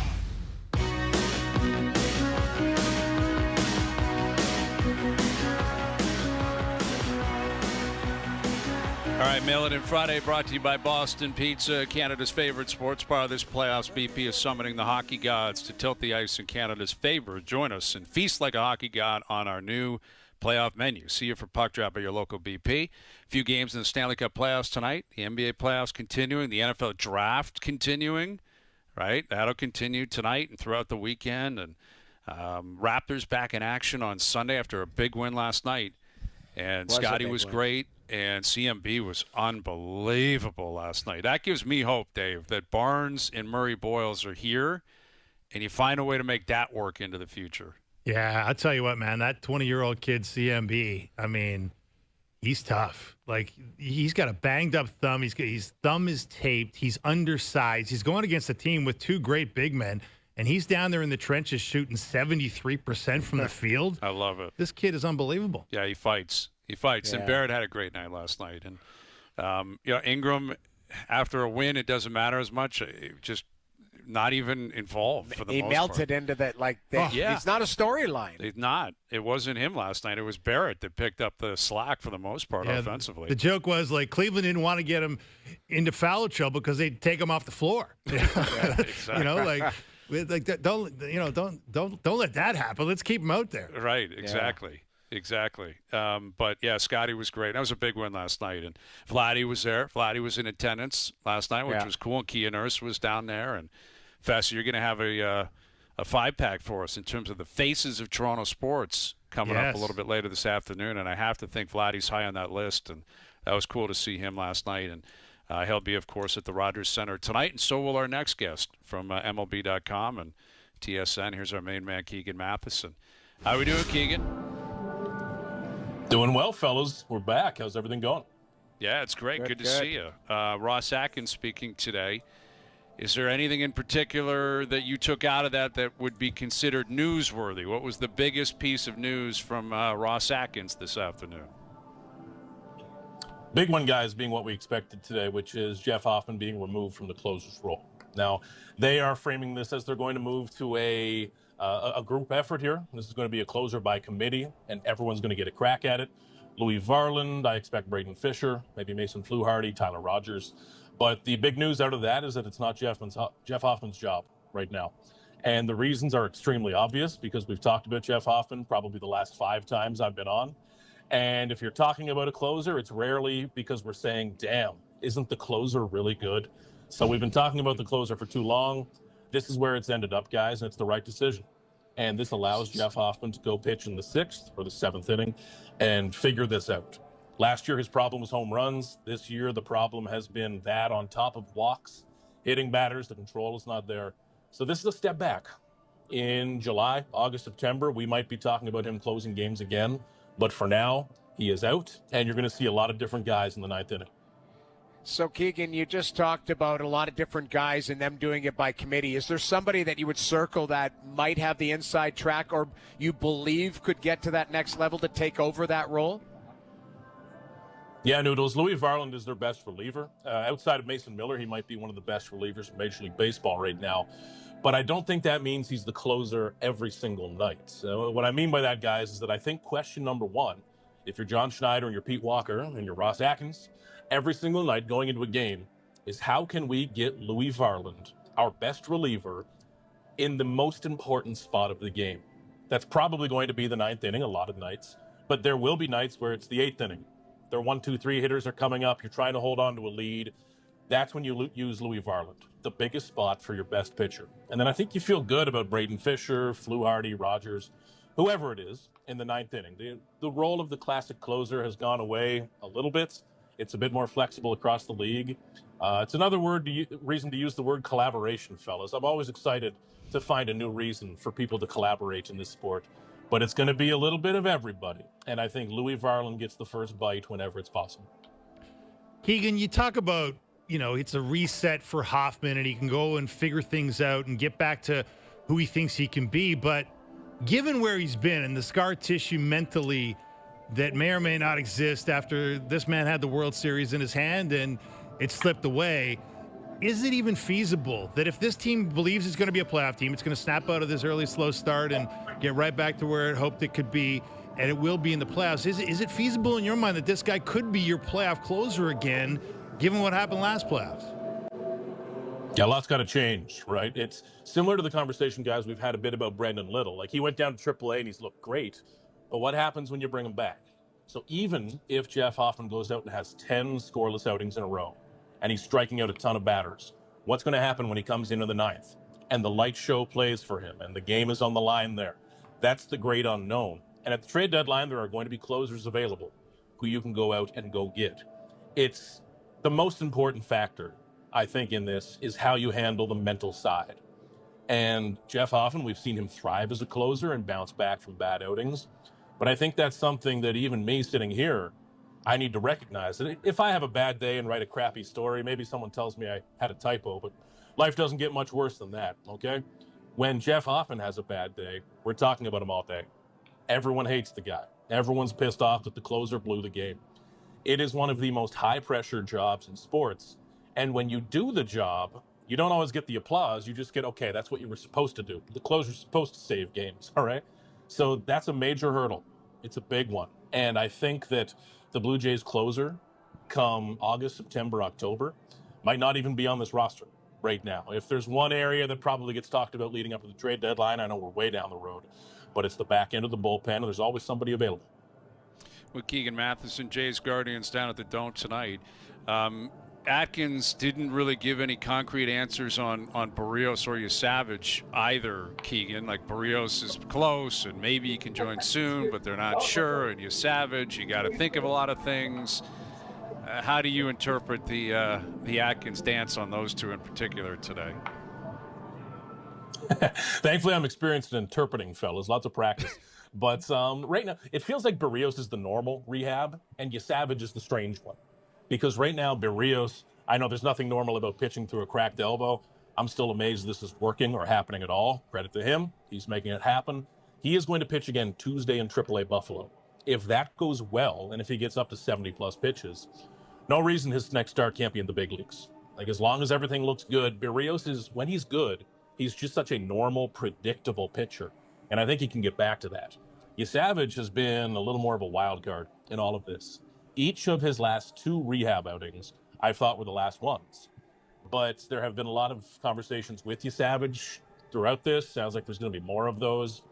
All right, Mail It In Friday brought to you by Boston Pizza, Canada's favorite sports bar. This playoffs, BP is summoning the hockey gods to tilt the ice in Canada's favor. Join us and feast like a hockey god on our new playoff menu. See you for puck drop at your local BP. A few games in the Stanley Cup playoffs tonight. The NBA playoffs continuing. The NFL draft continuing. Right? That'll continue tonight and throughout the weekend. And Raptors back in action on Sunday after a big win last night. And Scotty was great. And CMB was unbelievable last night. That gives me hope, Dave, that Barnes and Murray Boyles are here, and you find a way to make that work into the future. Yeah, I'll tell you what, man, that 20-year-old kid, CMB, I mean, he's tough. Like, he's got a banged-up thumb. His thumb is taped. He's undersized. He's going against a team with two great big men, and he's down there in the trenches shooting 73% from the field. I love it. This kid is unbelievable. Yeah, he fights. Yeah. And Barrett had a great night last night. And, Ingram, after a win, it doesn't matter as much. Just not even involved for the most part. He melted into that, He's not a storyline. He's not. It wasn't him last night. It was Barrett that picked up the slack for the most part offensively. The joke was, Cleveland didn't want to get him into foul trouble because they'd take him off the floor. Yeah, exactly. Don't let that happen. Let's keep him out there. Right, exactly. Yeah. Exactly. But, yeah, Scotty was great. That was a big win last night. And Vladdy was there. Vladdy was in attendance last night, which was cool. And Kia Nurse was down there. And, Fess, you're going to have a 5-pack for us in terms of the faces of Toronto sports coming up a little bit later this afternoon. And I have to think Vladdy's high on that list. And that was cool to see him last night. And he'll be, of course, at the Rogers Center tonight. And so will our next guest from MLB.com and TSN. Here's our main man, Keegan Matheson. How we doing, Keegan? Doing well, fellas. We're back. How's everything going? Yeah, it's great. Good to see you. Ross Atkins speaking today. Is there anything in particular that you took out of that would be considered newsworthy? What was the biggest piece of news from Ross Atkins this afternoon? Big one, guys, being what we expected today, which is Jeff Hoffman being removed from the closer's role. Now, they are framing this as they're going to move to a group effort here. This is going to be a closer by committee, and everyone's going to get a crack at it. Louis Varland, I expect Braden Fisher, maybe Mason Fluharty, Tyler Rogers. But the big news out of that is that it's not Jeff Hoffman's job right now. And the reasons are extremely obvious because we've talked about Jeff Hoffman probably the last 5 times I've been on. And if you're talking about a closer, it's rarely because we're saying, damn, isn't the closer really good? So we've been talking about the closer for too long. This is where it's ended up, guys, and it's the right decision. And this allows Jeff Hoffman to go pitch in the 6th or the 7th inning and figure this out. Last year, his problem was home runs. This year, the problem has been that on top of walks, hitting batters, the control is not there. So this is a step back. In July, August, September, we might be talking about him closing games again. But for now, he is out, and you're going to see a lot of different guys in the ninth inning. So, Keegan, you just talked about a lot of different guys and them doing it by committee. Is there somebody that you would circle that might have the inside track or you believe could get to that next level to take over that role? Yeah, Noodles. Louis Varland is their best reliever. Outside of Mason Miller, he might be one of the best relievers in Major League Baseball right now. But I don't think that means he's the closer every single night. So what I mean by that, guys, is that I think question number one, if you're John Schneider and you're Pete Walker and you're Ross Atkins, every single night going into a game is how can we get Louis Varland, our best reliever, in the most important spot of the game? That's probably going to be the ninth inning a lot of nights, but there will be nights where it's the eighth inning. Their 1, 2, 3 hitters are coming up. You're trying to hold on to a lead. That's when you use Louis Varland, the biggest spot for your best pitcher. And then I think you feel good about Braden Fisher, Fluharty, Rogers, whoever it is in the ninth inning. The role of the classic closer has gone away a little bit. It's a bit more flexible across the league. It's another reason to use the word collaboration, fellas. I'm always excited to find a new reason for people to collaborate in this sport. But it's going to be a little bit of everybody. And I think Louis Varland gets the first bite whenever it's possible. Keegan, you talk about, it's a reset for Hoffman and he can go and figure things out and get back to who he thinks he can be. But given where he's been and the scar tissue mentally that may or may not exist after this man had the World Series in his hand and it slipped away, is it even feasible that if this team believes it's going to be a playoff team, it's going to snap out of this early slow start and get right back to where it hoped it could be, and it will be in the playoffs? Is it feasible in your mind that this guy could be your playoff closer again, given what happened last playoffs? Yeah, a lot's got to change, right? It's similar to the conversation, guys, we've had a bit about Brandon Little. Like, he went down to AAA and he's looked great, but what happens when you bring him back? So even if Jeff Hoffman goes out and has 10 scoreless outings in a row, and he's striking out a ton of batters, what's going to happen when he comes into the ninth and the light show plays for him and the game is on the line there? That's the great unknown. And at the trade deadline, there are going to be closers available who you can go out and go get. It's the most important factor, I think, in this is how you handle the mental side. And Jeff Hoffman, we've seen him thrive as a closer and bounce back from bad outings. But I think that's something that even me sitting here, I need to recognize that if I have a bad day and write a crappy story, maybe someone tells me I had a typo, but life doesn't get much worse than that, okay? When Jeff Hoffman has a bad day, we're talking about him all day. Everyone hates the guy. Everyone's pissed off that the closer blew the game. It is one of the most high-pressure jobs in sports. And when you do the job, you don't always get the applause. You just get, okay, that's what you were supposed to do. The closer's supposed to save games, all right? So that's a major hurdle. It's a big one. And I think that the Blue Jays closer come August, September, October might not even be on this roster right now. If there's one area that probably gets talked about leading up to the trade deadline, I know we're way down the road, but it's the back end of the bullpen, and there's always somebody available. With Keegan Matheson, Jays Guardians down at the Dome tonight. Atkins didn't really give any concrete answers on Barrios or Savage either, Keegan. Like, Barrios is close and maybe he can join soon, but they're not sure. And Savage, you got to think of a lot of things. How do you interpret the Atkins dance on those two in particular today? Thankfully, I'm experienced in interpreting, fellas. Lots of practice. But right now, it feels like Barrios is the normal rehab and Savage is the strange one. Because right now, Barrios, I know there's nothing normal about pitching through a cracked elbow. I'm still amazed this is working or happening at all. Credit to him. He's making it happen. He is going to pitch again Tuesday in AAA Buffalo. If that goes well, and if he gets up to 70-plus pitches, no reason his next start can't be in the big leagues. Like, as long as everything looks good, Barrios is, when he's good, he's just such a normal, predictable pitcher. And I think he can get back to that. Savage has been a little more of a wild card in all of this. Each of his last 2 rehab outings, I thought, were the last ones. But there have been a lot of conversations with Savage throughout this. Sounds like there's going to be more of those.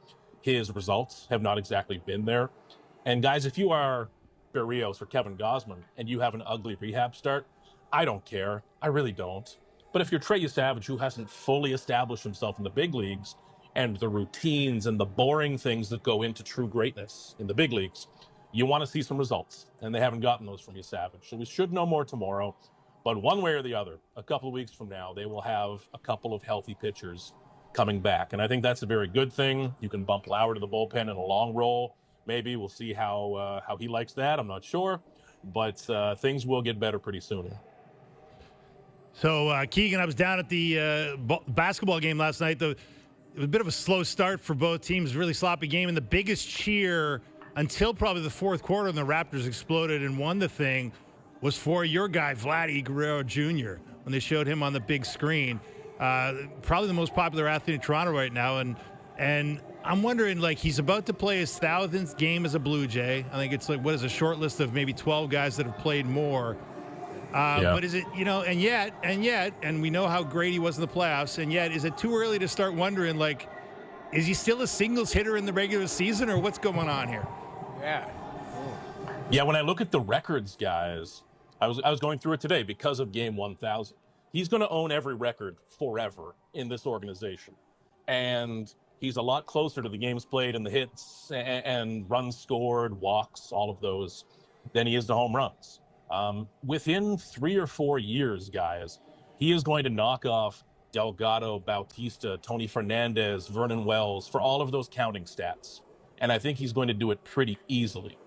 His results have not exactly been there. And guys, if you are Barrios or Kevin Gausman and you have an ugly rehab start, I don't care. I really don't. But if you're Trey Savage, who hasn't fully established himself in the big leagues and the routines and the boring things that go into true greatness in the big leagues, you want to see some results, and they haven't gotten those from Savage. So we should know more tomorrow. But one way or the other, a couple of weeks from now, they will have a couple of healthy pitchers coming back. And I think that's a very good thing. You can bump Lauer to the bullpen in a long roll. Maybe we'll see how he likes that. I'm not sure, but things will get better pretty soon. So, Keegan, I was down at the basketball game last night. It was a bit of a slow start for both teams, really sloppy game, and the biggest cheer until probably the fourth quarter when the Raptors exploded and won the thing was for your guy, Vladdy Guerrero Jr., when they showed him on the big screen. Probably the most popular athlete in Toronto right now, and I'm wondering, like, he's about to play his 1,000th game as a Blue Jay. I think it's like, what is a short list of maybe 12 guys that have played more. But is it, and yet, we know how great he was in the playoffs, and yet, is it too early to start wondering, like, is he still a singles hitter in the regular season, or what's going on here? Yeah, when I look at the records, guys, I was going through it today because of game 1,000. He's going to own every record forever in this organization. And he's a lot closer to the games played and the hits and runs scored, walks, all of those, than he is to home runs. Within 3 or 4 years, guys, he is going to knock off Delgado, Bautista, Tony Fernandez, Vernon Wells for all of those counting stats. And I think he's going to do it pretty easily.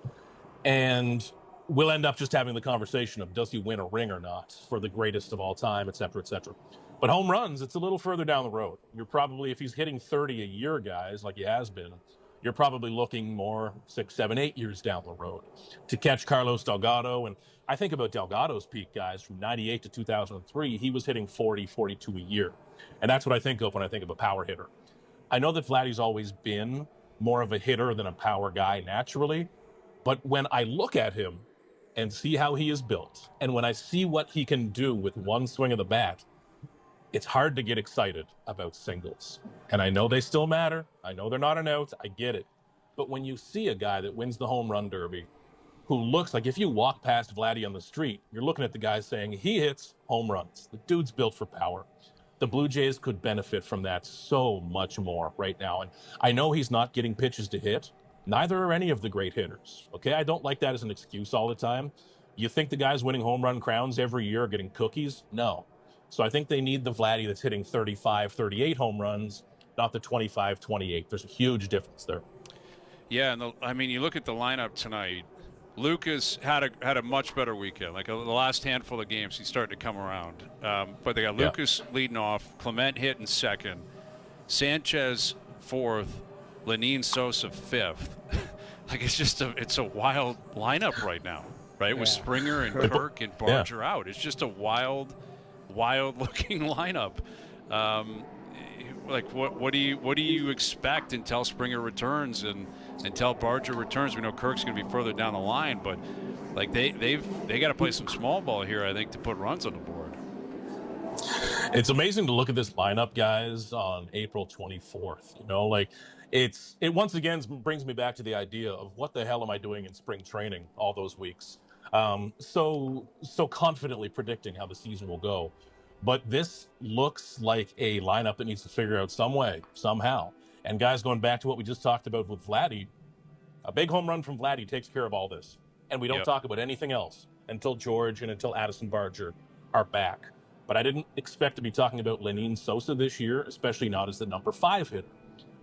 And we'll end up just having the conversation of does he win a ring or not for the greatest of all time, et cetera, et cetera. But home runs, it's a little further down the road. You're probably, if he's hitting 30 a year, guys, like he has been, you're probably looking more 6, 7, 8 years down the road to catch Carlos Delgado. And I think about Delgado's peak, guys, from 98 to 2003, he was hitting 40, 42 a year. And that's what I think of when I think of a power hitter. I know that Vladdy's always been more of a hitter than a power guy naturally. But when I look at him and see how he is built, and when I see what he can do with one swing of the bat, it's hard to get excited about singles. And I know they still matter. I know they're not an out. I get it. But when you see a guy that wins the home run derby, who looks like if you walk past Vladdy on the street, you're looking at the guy saying he hits home runs. The dude's built for power. The Blue Jays could benefit from that so much more right now. And I know he's not getting pitches to hit. Neither are any of the great hitters. Okay, I don't like that as an excuse all the time. You think the guys winning home run crowns every year are getting cookies? No. So I think they need the Vladdy that's hitting 35, 38 home runs, not the 25, 28. There's a huge difference there. Yeah, and you look at the lineup tonight. Lucas had a much better weekend. Like the last handful of games, he's starting to come around. But they got Lucas leading off, Clement hitting second, Sanchez fourth, Lenine Sosa fifth. Like it's a wild lineup right now, right? With Springer and Kirk and Barger out. It's just a wild looking lineup. Like what do you expect until Springer returns and until Barger returns? We know Kirk's going to be further down the line, but like they got to play some small ball here, I think, to put runs on the board. It's amazing to look at this lineup, guys, on April 24th. It once again brings me back to the idea of what the hell am I doing in spring training all those weeks? So confidently predicting how the season will go. But this looks like a lineup that needs to figure out some way, somehow. And guys, going back to what we just talked about with Vladdy, a big home run from Vladdy takes care of all this. And we don't talk about anything else until George and until Addison Barger are back. But I didn't expect to be talking about Lenine Sosa this year, especially not as the number 5 hitter.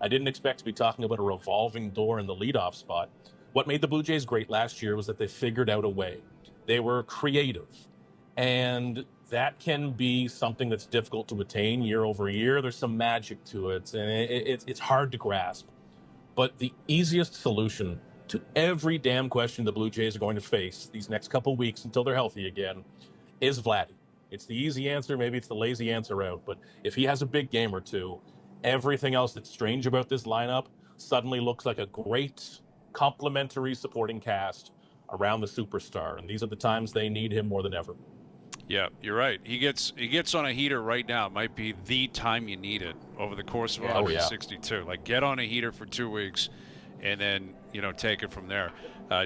I didn't expect to be talking about a revolving door in the leadoff spot. What made the Blue Jays great last year was that they figured out a way. They were creative. And that can be something that's difficult to attain year over year. There's some magic to it, and it's hard to grasp. But the easiest solution to every damn question the Blue Jays are going to face these next couple weeks until they're healthy again is Vladdy. It's the easy answer. Maybe it's the lazy answer out. But if he has a big game or two, everything else that's strange about this lineup suddenly looks like a great complementary supporting cast around the superstar. And these are the times they need him more than ever. Yeah, you're right. He gets on a heater right now. It might be the time you need it over the course of 162. Like, get on a heater for 2 weeks and then, take it from there.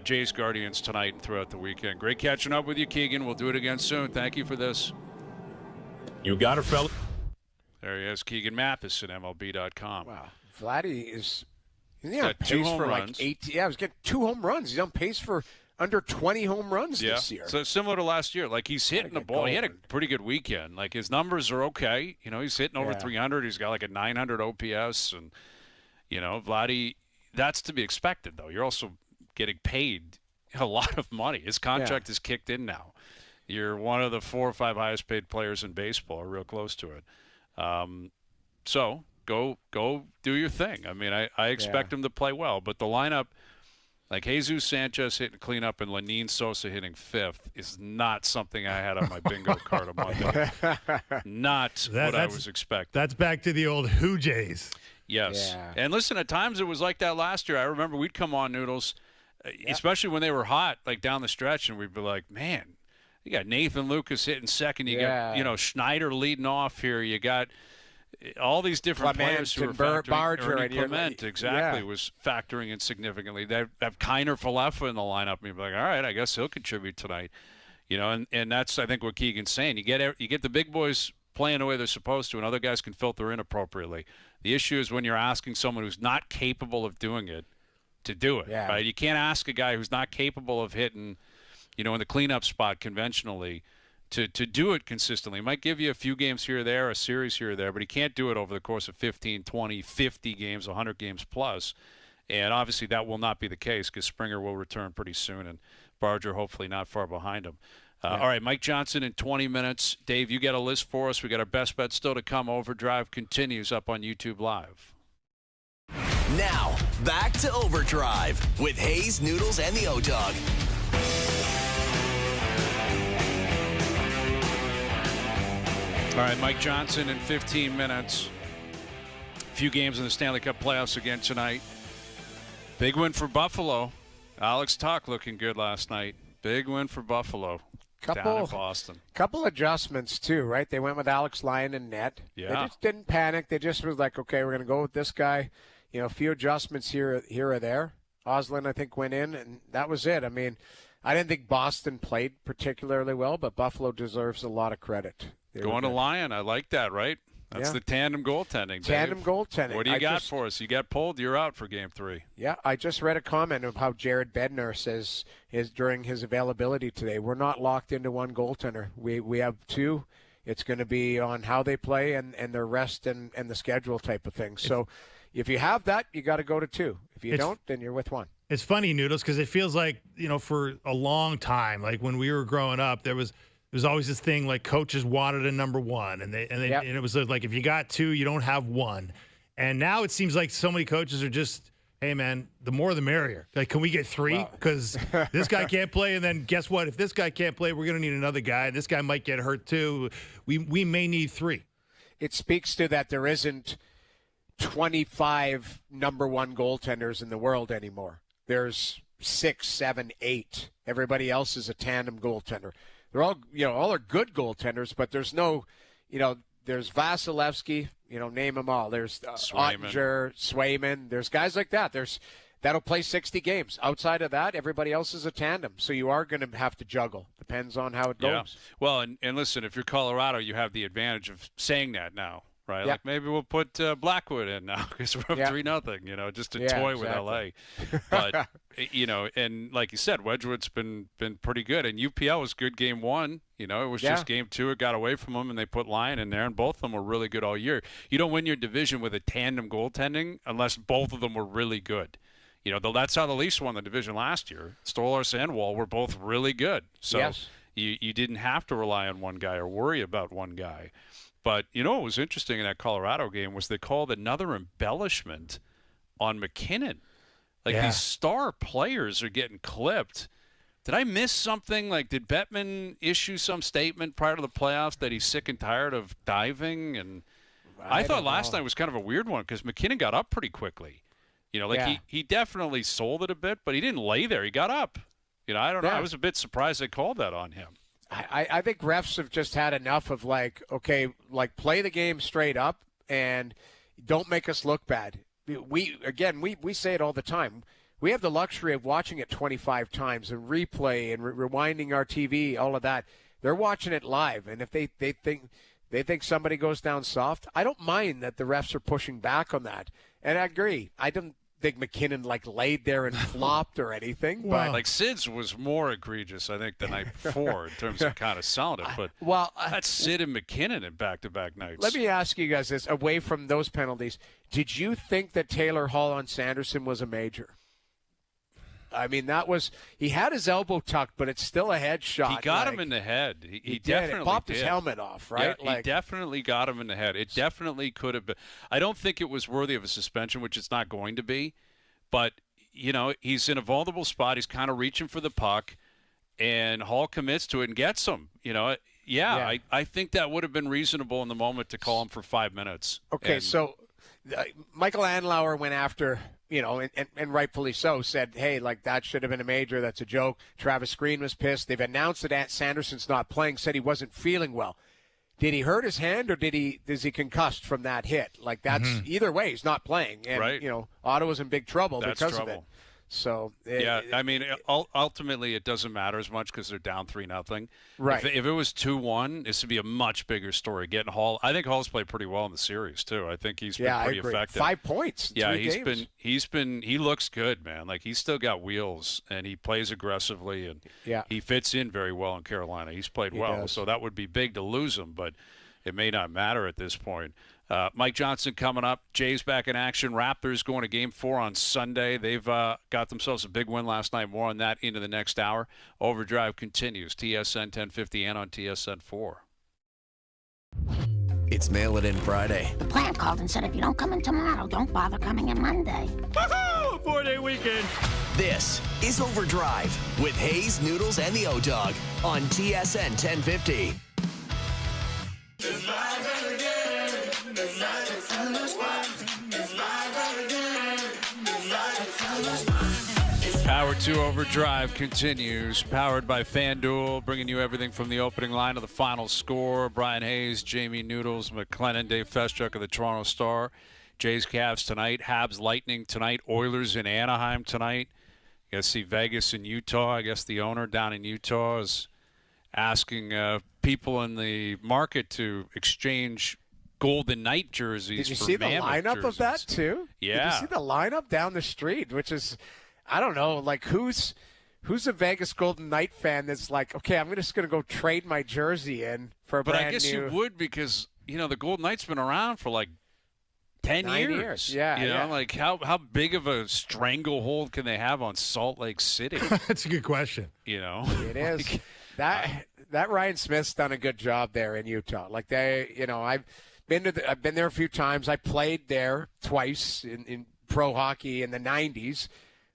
Jays Guardians tonight and throughout the weekend. Great catching up with you, Keegan. We'll do it again soon. Thank you for this. You got it, fella. There he is, Keegan Matheson, MLB.com. Wow. Vladdy is on pace for runs. like 8. Yeah, he's getting 2 home runs. He's on pace for under 20 home runs this year. So similar to last year. Like, he's hitting the ball. Going. He had a pretty good weekend. Like, his numbers are okay. He's hitting over 300. He's got like a 900 OPS. And, Vladdy, that's to be expected, though. You're also getting paid a lot of money. His contract is kicked in now. You're one of the 4 or 5 highest paid players in baseball, or real close to it. So go do your thing. I mean, I expect him to play well, but the lineup, like Jesus Sanchez hitting cleanup and Lenyn Sosa hitting 5th, is not something I had on my bingo card a month ago. Not what I was expecting. That's back to the old Who Jays. Yes. Yeah. And listen, at times it was like that last year. I remember we'd come on, Noodles, especially when they were hot, like down the stretch, and we'd be like, man, you got Nathan Lucas hitting second. You got, Schneider leading off here. You got all these different players who are factoring. Barger and Clement, was factoring in significantly. They have Kiner Falefa in the lineup, and you'd be like, all right, I guess he'll contribute tonight. And that's, I think, what Keegan's saying. You get the big boys playing the way they're supposed to, and other guys can filter in appropriately. The issue is when you're asking someone who's not capable of doing it to do it, right? You can't ask a guy who's not capable of hitting, in the cleanup spot conventionally to do it consistently. He might give you a few games here or there, a series here or there, but he can't do it over the course of 15, 20, 50 games, 100 games plus. And obviously that will not be the case because Springer will return pretty soon and Barger hopefully not far behind him. All right, Mike Johnson in 20 minutes. Dave, you got a list for us. We got our best bet still to come. OverDrive continues up on YouTube Live. Now, back to OverDrive with Hayes, Noodles, and the O-Dog. All right, Mike Johnson in 15 minutes. A few games in the Stanley Cup playoffs again tonight. Big win for Buffalo. Alex Tuch looking good last night. Big win for Buffalo. Down in Boston. Couple adjustments, too, right? They went with Alex Lyon in net. Yeah. They just didn't panic. They just was like, okay, we're going to go with this guy. A few adjustments here or there. Oslin, I think, went in, and that was it. I mean, I didn't think Boston played particularly well, but Buffalo deserves a lot of credit. Going to Lyon, I like that, right? That's the tandem goaltending, Dave. Goaltending. What do you got for us? You got pulled, you're out for Game 3. Yeah, I just read a comment of how Jared Bednar says during his availability today, we're not locked into one goaltender. We have two. It's going to be on how they play and their rest and the schedule type of thing. So if you have that, you got to go to two. If you don't, then you're with one. It's funny, Noodles, because it feels like, for a long time, like when we were growing up, there was always this thing like coaches wanted a number one, and it was like if you got two, you don't have one. And now it seems like so many coaches are just, hey man, the more the merrier. Like, can we get three? Because this guy can't play, and then guess what? If this guy can't play, we're going to need another guy. This guy might get hurt too. We may need three. It speaks to that there isn't 25 number one goaltenders in the world anymore. There's 6, 7, 8. Everybody else is a tandem goaltender. They're all, all are good goaltenders, but there's no, there's Vasilevsky, name them all. There's Ottinger, Swayman. There's guys like that. That'll play 60 games. Outside of that, everybody else is a tandem. So you are going to have to juggle. Depends on how it goes. Yeah. Well, and listen, if you're Colorado, you have the advantage of saying that now, right? Yeah. Like maybe we'll put Blackwood in now because we're up 3-0, just to toy with LA. But, and like you said, Wedgwood's been pretty good. And UPL was good game one. It was just game two. It got away from them, and they put Lyon in there, and both of them were really good all year. You don't win your division with a tandem goaltending unless both of them were really good. That's how the Leafs won the division last year. Stolarz and Wall were both really good. So you didn't have to rely on one guy or worry about one guy. But, what was interesting in that Colorado game was they called another embellishment on McKinnon. These star players are getting clipped. Did I miss something? Did Bettman issue some statement prior to the playoffs that he's sick and tired of diving? And I thought last night was kind of a weird one because McKinnon got up pretty quickly. He definitely sold it a bit, but he didn't lay there. He got up. I don't know. I was a bit surprised they called that on him. I think refs have just had enough of play the game straight up and don't make us look bad. We say it all the time. We have the luxury of watching it 25 times and replay and rewinding our TV, all of that. They're watching it live, and if they think somebody goes down soft, I don't mind that the refs are pushing back on that. And I agree. I don't think McKinnon laid there and flopped or anything. Wow. But Sid's was more egregious, I think, the night before in terms of kind of sounded. But that's Sid and McKinnon in back-to-back nights. Let me ask you guys this, away from those penalties. Did you think that Taylor Hall on Sanderson was a major? I mean, he had his elbow tucked, but it's still a headshot. He got him in the head. He definitely it popped did. his helmet off, right? Yeah, he definitely got him in the head. It definitely could have been. I don't think it was worthy of a suspension, which it's not going to be. But, he's in a vulnerable spot. He's kind of reaching for the puck, and Hall commits to it and gets him. I think that would have been reasonable in the moment to call him for 5 minutes. Okay, so Michael Andlauer went after, and rightfully so, said, hey, that should have been a major. That's a joke. Travis Green was pissed. They've announced that Sanderson's not playing, said he wasn't feeling well. Did he hurt his hand, or is he concussed from that hit? That's either way, he's not playing. And, right. Ottawa's in big trouble That's because trouble. of it. So ultimately it doesn't matter as much because they're down 3-0. Right. If it was 2-1, this would be a much bigger story. Getting Hall, I think Hall's played pretty well in the series too. I think he's been pretty effective. 5 points. He looks good, man. He's still got wheels and he plays aggressively and he fits in very well in Carolina. He's played well, so that would be big to lose him, but it may not matter at this point. Mike Johnson coming up. Jays back in action. Raptors going to Game 4 on Sunday. They've got themselves a big win last night. More on that into the next hour. Overdrive continues. TSN 1050 and on TSN 4. It's Mail It In Friday. The plant called and said if you don't come in tomorrow, don't bother coming in Monday. Woohoo! 4-day weekend. This is Overdrive with Hayes, Noodles, and the O-Dog on TSN 1050. Hour 2 Overdrive continues, powered by FanDuel, bringing you everything from the opening line to the final score. Brian Hayes, Jamie Noodles, McLennan, Dave Feschuk of the Toronto Star. Jays Cavs tonight, Habs Lightning tonight, Oilers in Anaheim tonight. You guys see Vegas in Utah. I guess the owner down in Utah is asking people in the market to exchange Golden Knight jerseys. Did you for see the Mammoth lineup jerseys. of that too? Yeah. Did you see the lineup down the street, which is, I don't know, who's a Vegas Golden Knight fan that's okay, I'm just going to go trade my jersey in for a brand new. But I guess you would because, the Golden Knight's been around for 10 years. Yeah. How big of a stranglehold can they have on Salt Lake City? That's a good question. It is. That Ryan Smith's done a good job there in Utah. I've been there a few times. I played there twice in pro hockey in the 90s.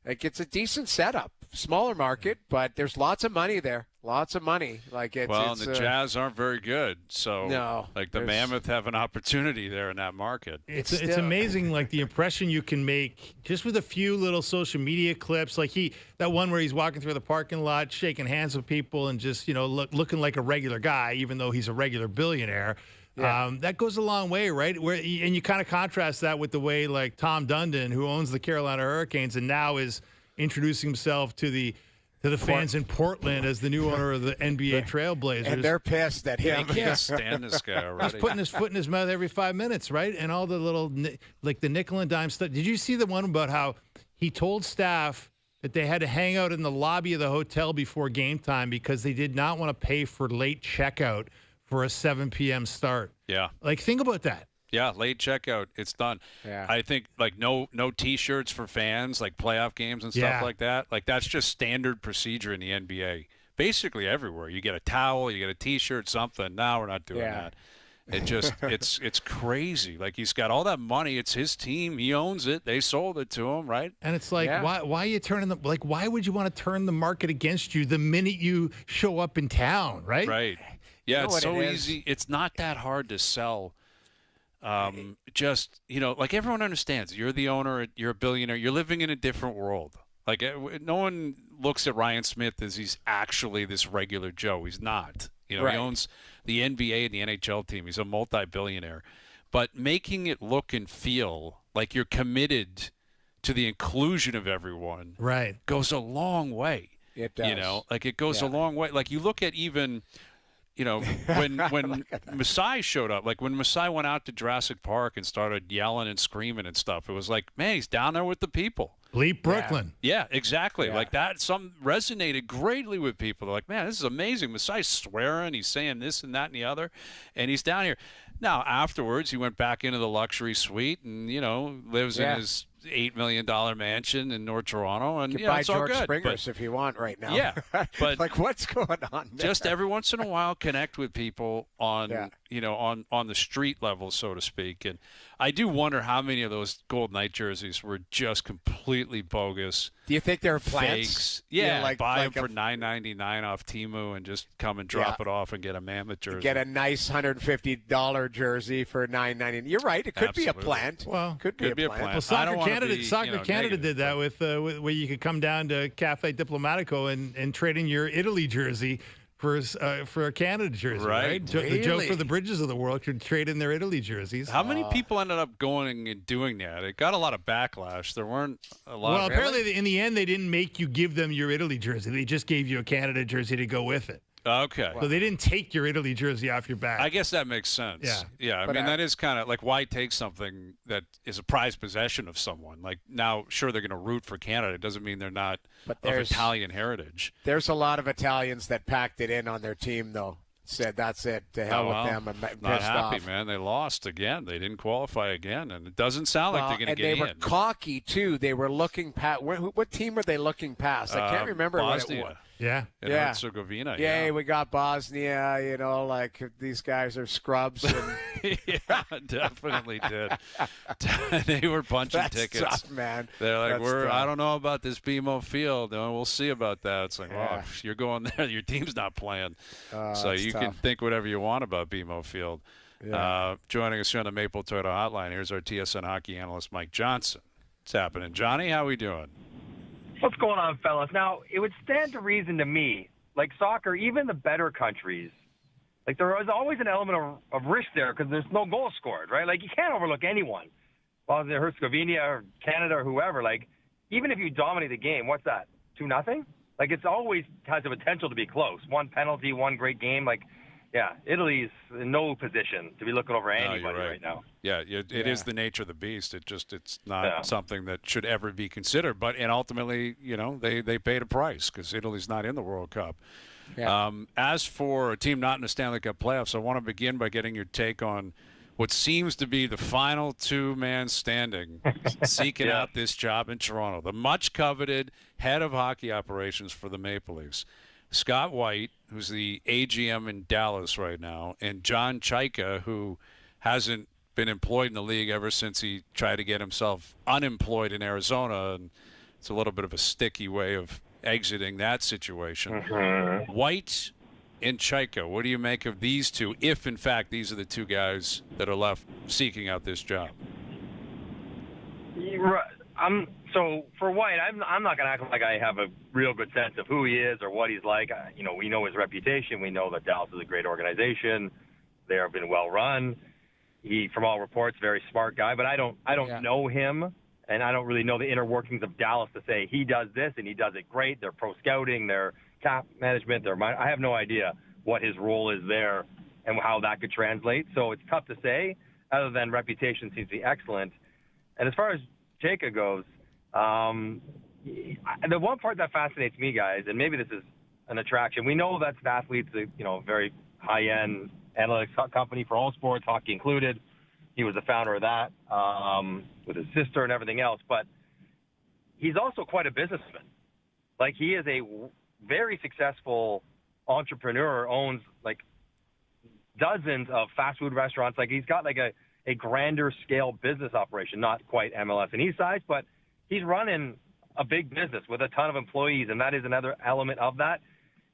It's a decent setup. Smaller market, but there's lots of money there. Lots of money. And the Jazz aren't very good. So, the Mammoth have an opportunity there in that market. It's amazing, the impression you can make just with a few little social media clips. That one where he's walking through the parking lot, shaking hands with people and just, looking like a regular guy, even though he's a regular billionaire. Yeah. That goes a long way, right? And you kind of contrast that with the way, Tom Dundon, who owns the Carolina Hurricanes and now is introducing himself to the fans in Portland as the new owner of the NBA Trailblazers. And they're pissed at him. They can't stand this guy already. He's putting his foot in his mouth every 5 minutes, right? And all the little, the nickel and dime stuff. Did you see the one about how he told staff that they had to hang out in the lobby of the hotel before game time because they did not want to pay for late checkout for a 7 p.m. start? Yeah. Think about that. Yeah, late checkout. It's done. Yeah. I think no T-shirts for fans, playoff games and stuff like that. That's just standard procedure in the NBA. Basically everywhere. You get a towel, you get a T-shirt, something. Now we're not doing that. It just it's crazy. He's got all that money. It's his team. He owns it. They sold it to him, right? And it's why are you turning why would you want to turn the market against you the minute you show up in town, right? Right. Yeah, it's so easy. Is? It's not that hard to sell. Everyone understands you're the owner, you're a billionaire, you're living in a different world. No one looks at Ryan Smith as he's actually this regular Joe. He's not. He owns the NBA and the NHL team. He's a multi-billionaire. But making it look and feel like you're committed to the inclusion of everyone goes a long way. It does. It goes a long way. You look at even when Masai showed up, when Masai went out to Jurassic Park and started yelling and screaming and stuff, it was man, he's down there with the people. Bleep Brooklyn. Yeah, exactly. Yeah. That resonated greatly with people. They're man, this is amazing. Masai's swearing, he's saying this and that and the other, and he's down here. Now, afterwards, he went back into the luxury suite and, lives in his $8 million mansion in North Toronto. And, you can buy it's all George good. Springer's if you want right now. Yeah. But like, what's going on there? Just every once in a while, connect with people on, on the street level, so to speak. And I do wonder how many of those Gold Knight jerseys were just completely bogus. Do you think they're plants? Fakes. Yeah, buy them for $9.99 off Temu and just come and drop it off and get a Mammoth jersey. Get a nice $150 jersey for $9.99. You're right. It could be a plant. Well, could be a plant. Well, Soccer Canada did that with where you could come down to Cafe Diplomatico and trade in your Italy jersey for a Canada jersey, right? Really? The Joe for the Bridges of the world could trade in their Italy jerseys. How many people ended up going and doing that? It got a lot of backlash. There weren't a lot. Well, apparently in the end they didn't make you give them your Italy jersey. They just gave you a Canada jersey to go with it. Okay. So they didn't take your Italy jersey off your back. I guess that makes sense. Yeah. Yeah. I mean, that is kind of like, why take something that is a prized possession of someone? Like, now, sure, they're going to root for Canada. It doesn't mean they're not of Italian heritage. There's a lot of Italians that packed it in on their team, though. Said, that's it. To hell with them. I'm pissed not happy, off. man. They lost again. They didn't qualify again. And it doesn't sound like they're going to get in. And they were cocky, too. They were looking past. What team were they looking past? I can't remember Bosnia. what it was. Yeah. In Herzegovina. Yay, we got Bosnia, like these guys are scrubs. And yeah, definitely did. They were punching tickets. Tough, man. They're like, I don't know about this BMO Field. We'll see about that. It's like, well, you're going there. Your team's not playing. So you can think whatever you want about BMO Field. Yeah. Joining us here on the Maple Toyota Hotline, here's our TSN hockey analyst, Mike Johnson. What's happening? Johnny, how we doing? What's going on, fellas? Now, it would stand to reason to me, like soccer, even the better countries, like there is always an element of risk there because there's no goal scored, right? Like you can't overlook anyone. Well, the Herzegovina or Canada or whoever, like even if you dominate the game, what's that, 2-0? Like it's always has the potential to be close. One penalty, one great game, like yeah, Italy's in no position to be looking over anybody right now. Yeah, it is the nature of the beast. It's not something that should ever be considered. And ultimately, they paid a price because Italy's not in the World Cup. Yeah. As for a team not in the Stanley Cup playoffs, I want to begin by getting your take on what seems to be the final two-man standing seeking out this job in Toronto. The much-coveted head of hockey operations for the Maple Leafs, Scott White, who's the AGM in Dallas right now, and John Chaika, who hasn't been employed in the league ever since he tried to get himself unemployed in Arizona, and it's a little bit of a sticky way of exiting that situation. Mm-hmm. White and Chaika, what do you make of these two, if in fact these are the two guys that are left seeking out this job? So for White, I'm not going to act like I have a real good sense of who he is or what he's like. We know his reputation. We know that Dallas is a great organization. They have been well run. He, from all reports, very smart guy. But I don't know him, and I don't really know the inner workings of Dallas to say he does this and he does it great. Their pro scouting, their cap management, I have no idea what his role is there and how that could translate. So it's tough to say. Other than reputation seems to be excellent. And as far as Chaika goes. The one part that fascinates me, guys, and maybe this is an attraction. We know that Stathlete's a very high-end analytics company for all sports, hockey included. He was the founder of that with his sister and everything else. But he's also quite a businessman. Like he is a very successful entrepreneur, owns like dozens of fast food restaurants. Like he's got like a grander scale business operation, not quite MLS and East size, but he's running a big business with a ton of employees, and that is another element of that.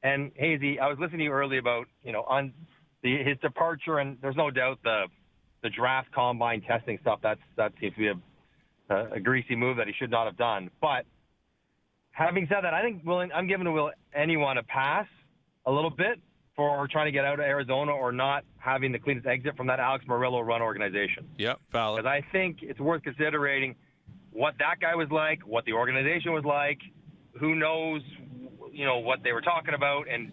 And Hazy, I was listening to you earlier about, on his departure, and there's no doubt the draft combine testing stuff, that seems to be a greasy move that he should not have done. But having said that, I think I'm giving anyone a pass a little bit for trying to get out of Arizona or not having the cleanest exit from that Alex Murillo-run organization. Yep, valid. Because I think it's worth considering what that guy was like, what the organization was like, who knows, what they were talking about, and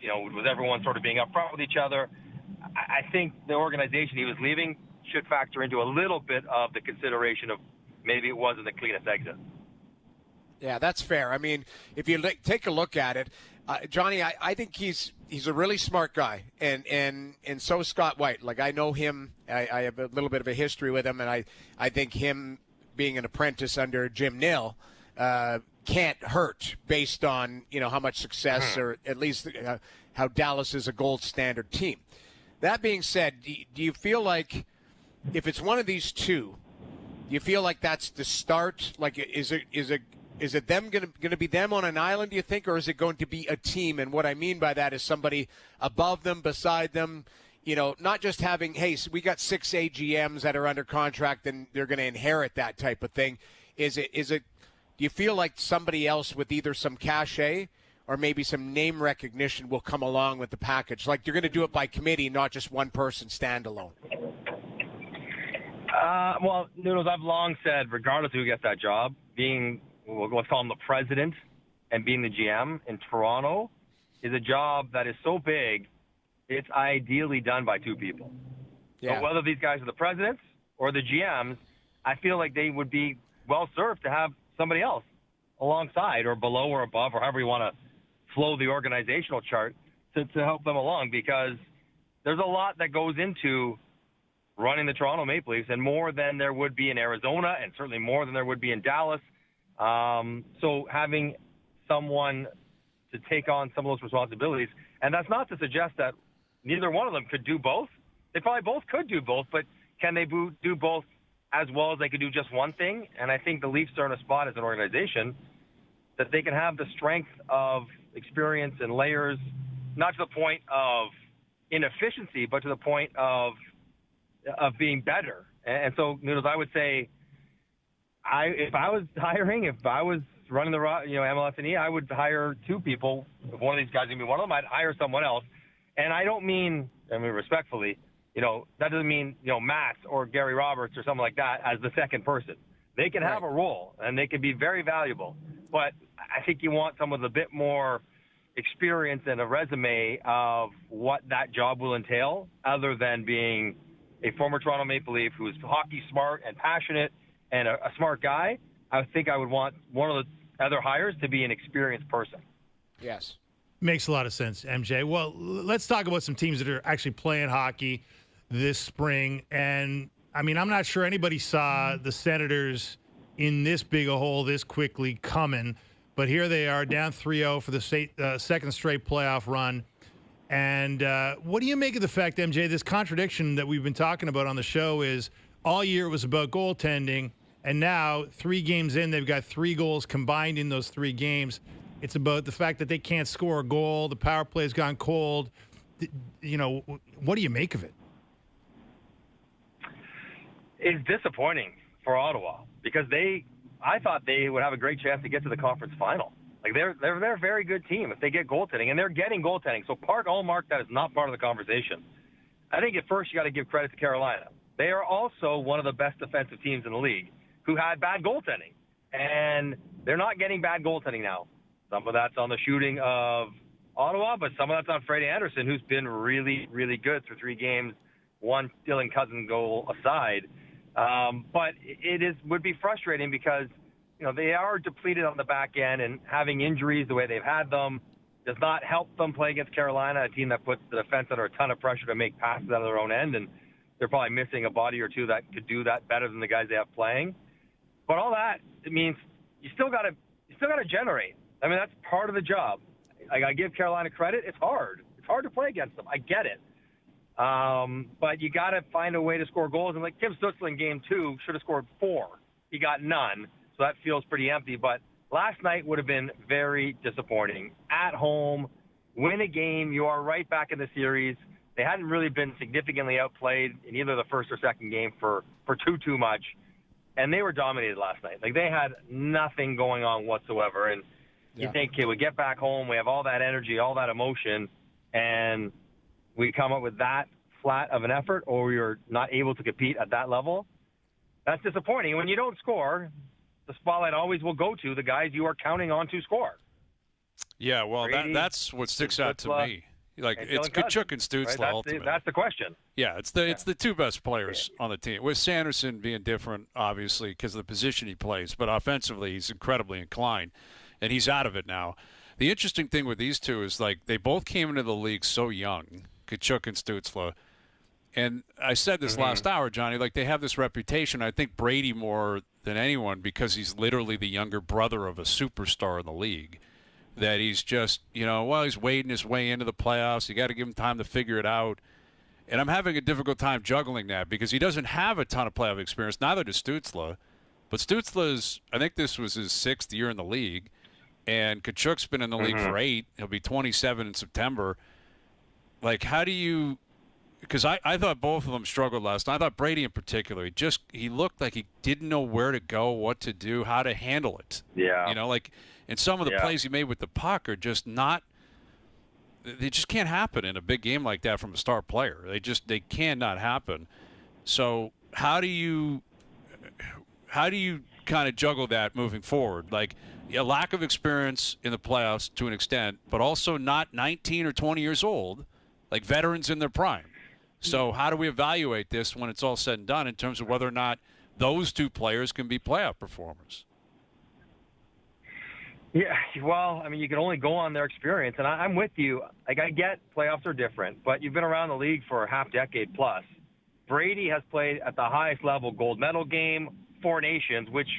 was everyone sort of being upfront with each other. I think the organization he was leaving should factor into a little bit of the consideration of maybe it wasn't the cleanest exit. Yeah, that's fair. I mean, if you take a look at it, Johnny, I think he's a really smart guy, and so is Scott White. Like, I know him. I have a little bit of a history with him, and I think him being an apprentice under Jim Nill can't hurt based on how much success, or at least how Dallas is a gold standard team. That being said, do you feel like if it's one of these two, do you feel like that's the start? Like, is it them going to be them on an island, do you think, or is it going to be a team? And what I mean by that is somebody above them, beside them, not just having, hey, so we got 6 AGMs that are under contract and they're going to inherit that type of thing. Is it? Do you feel like somebody else with either some cachet or maybe some name recognition will come along with the package? Like, you're going to do it by committee, not just one person standalone. Well, Noodles, I've long said, regardless of who gets that job, being, let's call him the president, and being the GM in Toronto is a job that is so big, it's ideally done by two people. Yeah. So whether these guys are the presidents or the GMs, I feel like they would be well served to have somebody else alongside or below or above, or however you want to flow the organizational chart to help them along, because there's a lot that goes into running the Toronto Maple Leafs, and more than there would be in Arizona, and certainly more than there would be in Dallas. So having someone to take on some of those responsibilities, and that's not to suggest that neither one of them could do both. They probably both could do both, but can they do both as well as they could do just one thing? And I think the Leafs are in a spot as an organization that they can have the strength of experience and layers, not to the point of inefficiency, but to the point of being better. And so, Noodles, I would say, if I was hiring, if I was running the MLS and E, I would hire two people. If one of these guys is going to be one of them, I'd hire someone else. And I mean respectfully, that doesn't mean, Matt or Gary Roberts or something like that as the second person. They can have a role, and they can be very valuable. But I think you want someone with a bit more experience and a resume of what that job will entail, other than being a former Toronto Maple Leaf who is hockey smart and passionate and a smart guy. I think I would want one of the other hires to be an experienced person. Yes. Makes a lot of sense, MJ. Well, let's talk about some teams that are actually playing hockey this spring. And, I'm not sure anybody saw the Senators in this big a hole this quickly coming. But here they are, down 3-0 for the second straight playoff run. And what do you make of the fact, MJ, this contradiction that we've been talking about on the show is all year it was about goaltending, and now 3 games in, they've got 3 goals combined in those 3 games. It's about the fact that they can't score a goal. The power play has gone cold. What do you make of it? It's disappointing for Ottawa, because I thought they would have a great chance to get to the conference final. Like, they're a very good team if they get goaltending, and they're getting goaltending. So mark that is not part of the conversation. I think at first you got to give credit to Carolina. They are also one of the best defensive teams in the league who had bad goaltending, and they're not getting bad goaltending now. Some of that's on the shooting of Ottawa, but some of that's on Freddie Anderson, who's been really, really good through 3 games, one Dylan Cousins goal aside. But it would be frustrating because they are depleted on the back end, and having injuries the way they've had them does not help them play against Carolina, a team that puts the defense under a ton of pressure to make passes out of their own end, and they're probably missing a body or two that could do that better than the guys they have playing. But all that, it means you still got to generate. That's part of the job. I give Carolina credit. It's hard. It's hard to play against them. I get it. But you got to find a way to score goals. And like Tim Stützle in game 2 should have scored 4. He got none. So that feels pretty empty. But last night would have been very disappointing. At home, win a game, you are right back in the series. They hadn't really been significantly outplayed in either the first or second game for too much. And they were dominated last night. Like, they had nothing going on whatsoever. And you think, okay, we get back home, we have all that energy, all that emotion, and we come up with that flat of an effort, or you're not able to compete at that level. That's disappointing. When you don't score, the spotlight always will go to the guys you are counting on to score. Yeah, well, that's what sticks out to me. Like, And it's Dylan Tkachuk and Stützle right? ultimately. That's the question. Yeah, it's the two best players on the team. With Sanderson being different, obviously, because of the position he plays, but offensively he's incredibly inclined, and he's out of it now. The interesting thing with these two is, like, they both came into the league so young, Tkachuk and Stützle. And I said this last hour, Johnny, like, they have this reputation. I think Brady more than anyone, because he's literally the younger brother of a superstar in the league, that he's just, he's wading his way into the playoffs. You got to give him time to figure it out. And I'm having a difficult time juggling that because he doesn't have a ton of playoff experience. Neither does Stützle. But Stützle's, I think this was his 6th year in the league. And Tkachuk's been in the league for 8. He'll be 27 in September. Like, how do you – because I thought both of them struggled last night. I thought Brady in particular, he looked like he didn't know where to go, what to do, how to handle it. Yeah. And some of the plays he made with the puck are just not – they just can't happen in a big game like that from a star player. They cannot happen. So how do you kind of juggle that moving forward? Like, a lack of experience in the playoffs to an extent, but also not 19 or 20 years old, like veterans in their prime. So how do we evaluate this when it's all said and done in terms of whether or not those two players can be playoff performers? Yeah, well, I mean, you can only go on their experience, and I'm with you. Like, I get playoffs are different, but you've been around the league for a half-decade plus. Brady has played at the highest level, gold medal game, 4 nations, which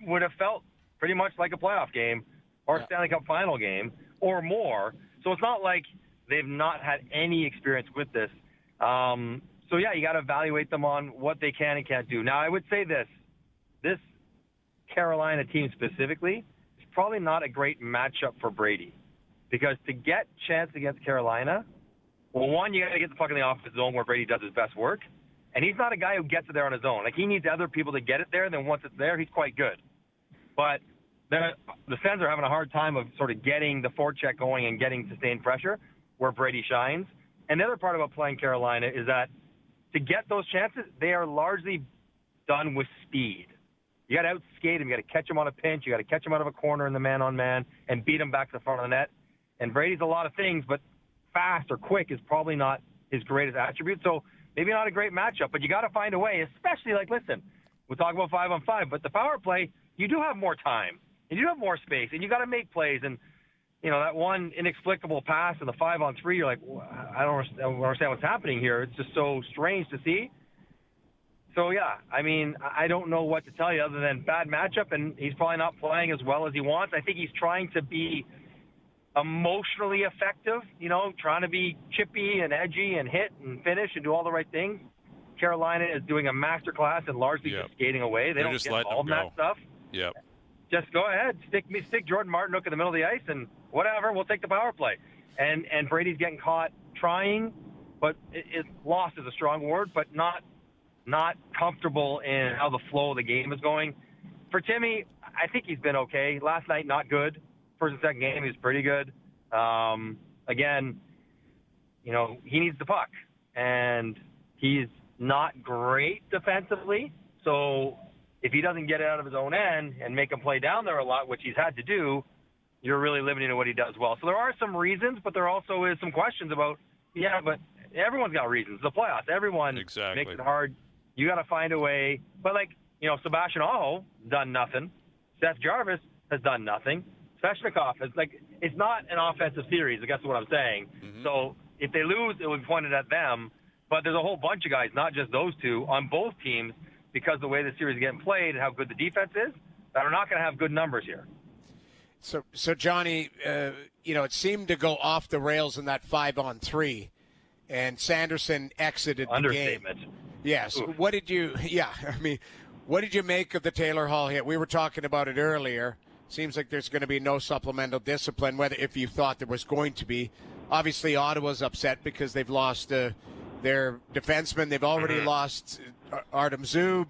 would have felt pretty much like a playoff game or a Stanley Cup final game or more. So it's not like they've not had any experience with this. So, yeah, you got to evaluate them on what they can and can't do. Now, I would say this Carolina team specifically is probably not a great matchup for Brady because to get chance against Carolina, well, one, you got to get the puck in the offensive zone where Brady does his best work. And he's not a guy who gets it there on his own. Like, he needs other people to get it there. Then once it's there, he's quite good. But the Sens are having a hard time of sort of getting the forecheck going and getting sustained pressure where Brady shines. And the other part about playing Carolina is that to get those chances, they are largely done with speed. You got to outskate him. You got to catch him on a pinch. You got to catch him out of a corner in the man-on-man and beat him back to the front of the net. And Brady's a lot of things, but fast or quick is probably not his greatest attribute. So maybe not a great matchup, but you got to find a way, especially, like, listen, we'll talk about 5-on-5, but the power play, you do have more time, and you do have more space, and you got to make plays. And, that one inexplicable pass in the 5-on-3, you're like, I don't understand what's happening here. It's just so strange to see. So, yeah, I mean, I don't know what to tell you other than bad matchup, and he's probably not playing as well as he wants. I think he's trying to be emotionally effective, trying to be chippy and edgy and hit and finish and do all the right things. Carolina is doing a masterclass and largely just skating away. They don't get involved in that stuff. Yep. Just go ahead, stick Jordan Martinook in the middle of the ice, and whatever, we'll take the power play. And Brady's getting caught trying, but lost is a strong word, but not comfortable in how the flow of the game is going. For Timmy, I think he's been okay. Last night, not good. First and second game, he was pretty good. Again, he needs the puck, and he's not great defensively. So if he doesn't get it out of his own end and make him play down there a lot, which he's had to do, you're really limiting to what he does well. So there are some reasons, but there also is some questions about, but everyone's got reasons. The playoffs, everyone makes it hard. You got to find a way. But, Sebastian Aho done nothing. Seth Jarvis has done nothing. Svechnikov is it's not an offensive series, I guess is what I'm saying. Mm-hmm. So if they lose, it will be pointed at them. But there's a whole bunch of guys, not just those two, on both teams, because the way the series is getting played and how good the defense is, that are not going to have good numbers here. So Johnny, it seemed to go off the rails in that 5-on-3, and Sanderson exited the game. Yes. Oof. What did you make of the Taylor Hall hit? We were talking about it earlier. Seems like there's going to be no supplemental discipline, if you thought there was going to be. Obviously, Ottawa's upset because they've lost their defenseman. They've already lost Artem Zub.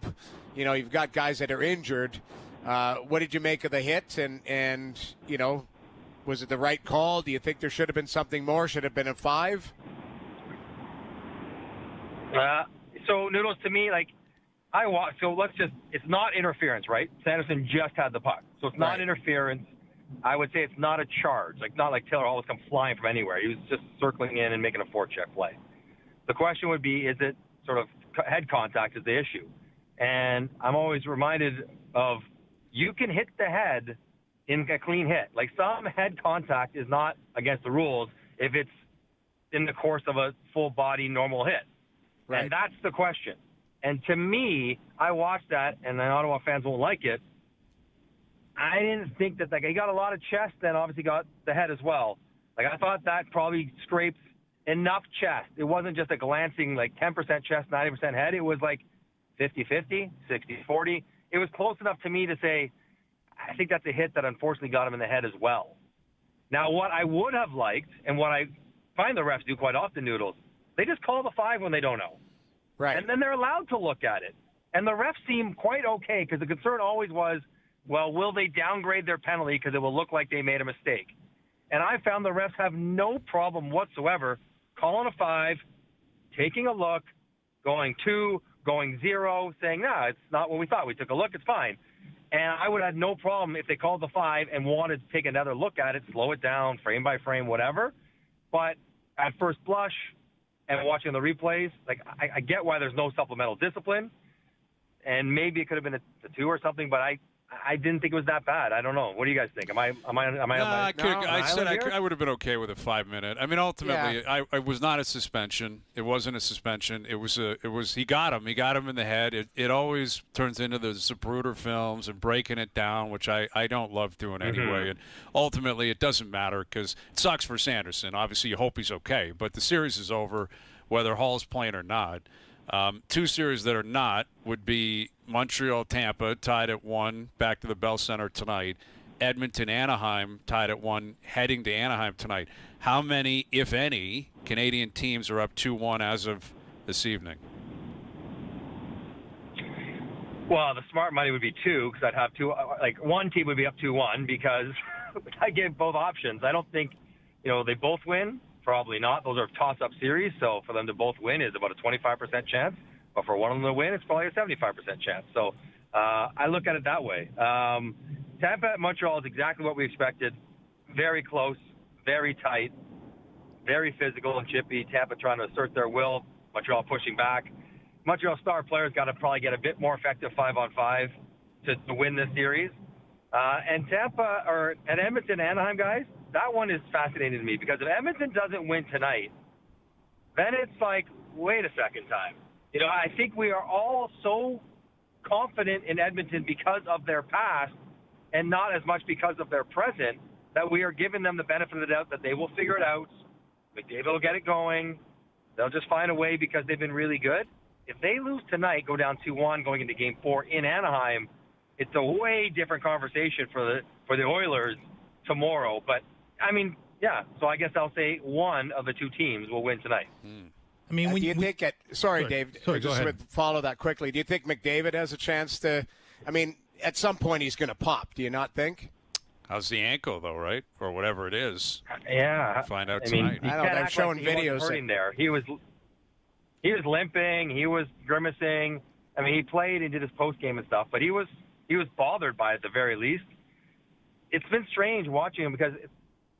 You've got guys that are injured. What did you make of the hit? And was it the right call? Do you think there should have been something more? Should have been a 5? So, Noodles, to me, it's not interference, right? Sanderson just had the puck. So it's not interference. I would say it's not a charge. Like, not like Taylor Hall was come flying from anywhere. He was just circling in and making a forecheck play. The question would be, is it sort of head contact is the issue? And I'm always reminded of, you can hit the head in a clean hit. Like, some head contact is not against the rules if it's in the course of a full body normal hit. Right. And that's the question. And to me, I watched that, and the Ottawa fans won't like it. I didn't think that, like, he got a lot of chest, and obviously got the head as well. Like, I thought that probably scraped enough chest. It wasn't just a glancing, like, 10% chest, 90% head. It was like 50-50, 60-40. It was close enough to me to say, I think that's a hit that unfortunately got him in the head as well. Now, what I would have liked, and what I find the refs do quite often, Noodles, they just call the 5 when they don't know. Right. And then they're allowed to look at it. And the refs seem quite okay, because the concern always was, well, will they downgrade their penalty because it will look like they made a mistake? And I found the refs have no problem whatsoever calling a 5, taking a look, going 2, going 0, saying, no, it's not what we thought. We took a look, it's fine. And I would have no problem if they called the 5 and wanted to take another look at it, slow it down, frame by frame, whatever. But at first blush and watching the replays, like, I get why there's no supplemental discipline. And maybe it could have been a 2 or something, but I didn't think it was that bad. I don't know. What do you guys think? I would have been okay with a 5-minute. I mean, ultimately, yeah. It was not a suspension. It wasn't a suspension. It was he got him. He got him in the head. It always turns into the Zapruder films and breaking it down, which I don't love doing anyway. And ultimately, it doesn't matter because it sucks for Sanderson. Obviously, you hope he's okay, but the series is over, whether Hall's playing or not. 2 series that are not would be Montreal-Tampa, tied at 1, back to the Bell Center tonight. Edmonton-Anaheim, tied at 1, heading to Anaheim tonight. How many, if any, Canadian teams are up 2-1 as of this evening? Well, the smart money would be 2, because I'd have 2. Like, one team would be up 2-1 because I gave both options. I don't think, they both win. Probably not. Those are toss-up series, so for them to both win is about a 25% chance. But for one of them to win, it's probably a 75% chance. So I look at it that way. Tampa at Montreal is exactly what we expected. Very close, very tight, very physical and chippy. Tampa trying to assert their will. Montreal pushing back. Montreal star players got to probably get a bit more effective 5-on-5 to win this series. And Tampa, or at Edmonton, Anaheim, guys, that one is fascinating to me because if Edmonton doesn't win tonight, then it's like, wait a second time. I think we are all so confident in Edmonton because of their past and not as much because of their present that we are giving them the benefit of the doubt that they will figure it out. McDavid will get it going. They'll just find a way because they've been really good. If they lose tonight, go down 2-1 going into Game 4 in Anaheim, it's a way different conversation for the Oilers tomorrow. But, I mean, yeah, so I guess I'll say one of the 2 teams will win tonight. I mean, do you think sorry, Dave, just to follow that quickly, do you think McDavid has a chance to, I mean, at some point he's going to pop, do you not think? How's the ankle, though, right? Or whatever it is. Yeah. Find out tonight. I know, they're showing videos. There. He was limping. He was grimacing. I mean, he played and did his post-game and stuff, but he was bothered by it at the very least. It's been strange watching him because,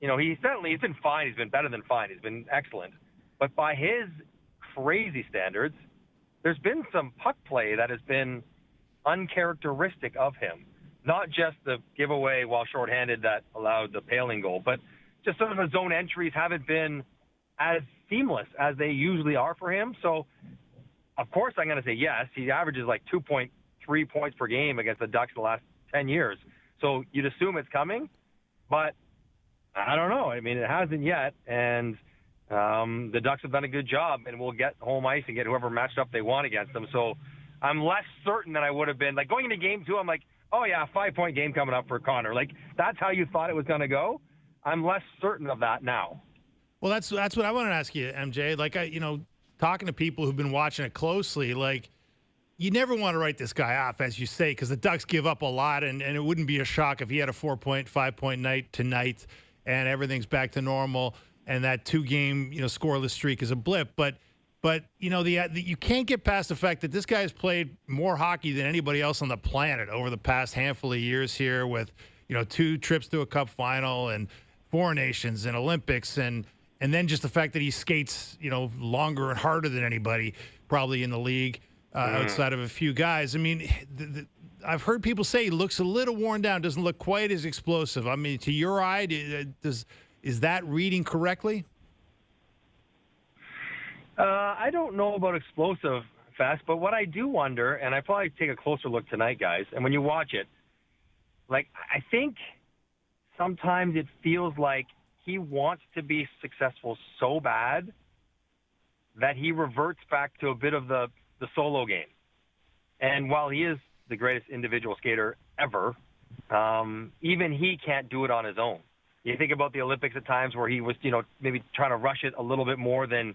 he's been fine. He's been better than fine. He's been excellent. But by his crazy standards, there's been some puck play that has been uncharacteristic of him. Not just the giveaway while shorthanded that allowed the Paling goal, but just sort of his zone entries haven't been as seamless as they usually are for him. So, of course, I'm going to say yes. He averages like 2.3 points per game against the Ducks the last 10 years. So you'd assume it's coming, but I don't know. I mean, it hasn't yet, and the Ducks have done a good job, and will get home ice and get whoever matched up they want against them. So I'm less certain than I would have been. Like, going into Game 2, I'm like, oh, yeah, 5-point game coming up for Connor. Like, that's how you thought it was going to go. I'm less certain of that now. Well, that's what I want to ask you, MJ. Like, talking to people who've been watching it closely, like, you never want to write this guy off, as you say, because the Ducks give up a lot, and it wouldn't be a shock if he had a 4-point, 5-point night tonight and everything's back to normal, and that 2-game, scoreless streak is a blip. But you can't get past the fact that this guy has played more hockey than anybody else on the planet over the past handful of years here with, 2 trips to a Cup final and 4 nations and Olympics and then just the fact that he skates, longer and harder than anybody probably in the league outside of a few guys. I mean, I've heard people say he looks a little worn down, doesn't look quite as explosive. I mean, to your eye, is that reading correctly? I don't know about explosive, Fast, but what I do wonder, and I probably take a closer look tonight, guys, and when you watch it, I think sometimes it feels like he wants to be successful so bad that he reverts back to a bit of the solo game. And while he is the greatest individual skater ever, even he can't do it on his own. You think about the Olympics at times where he was, maybe trying to rush it a little bit more than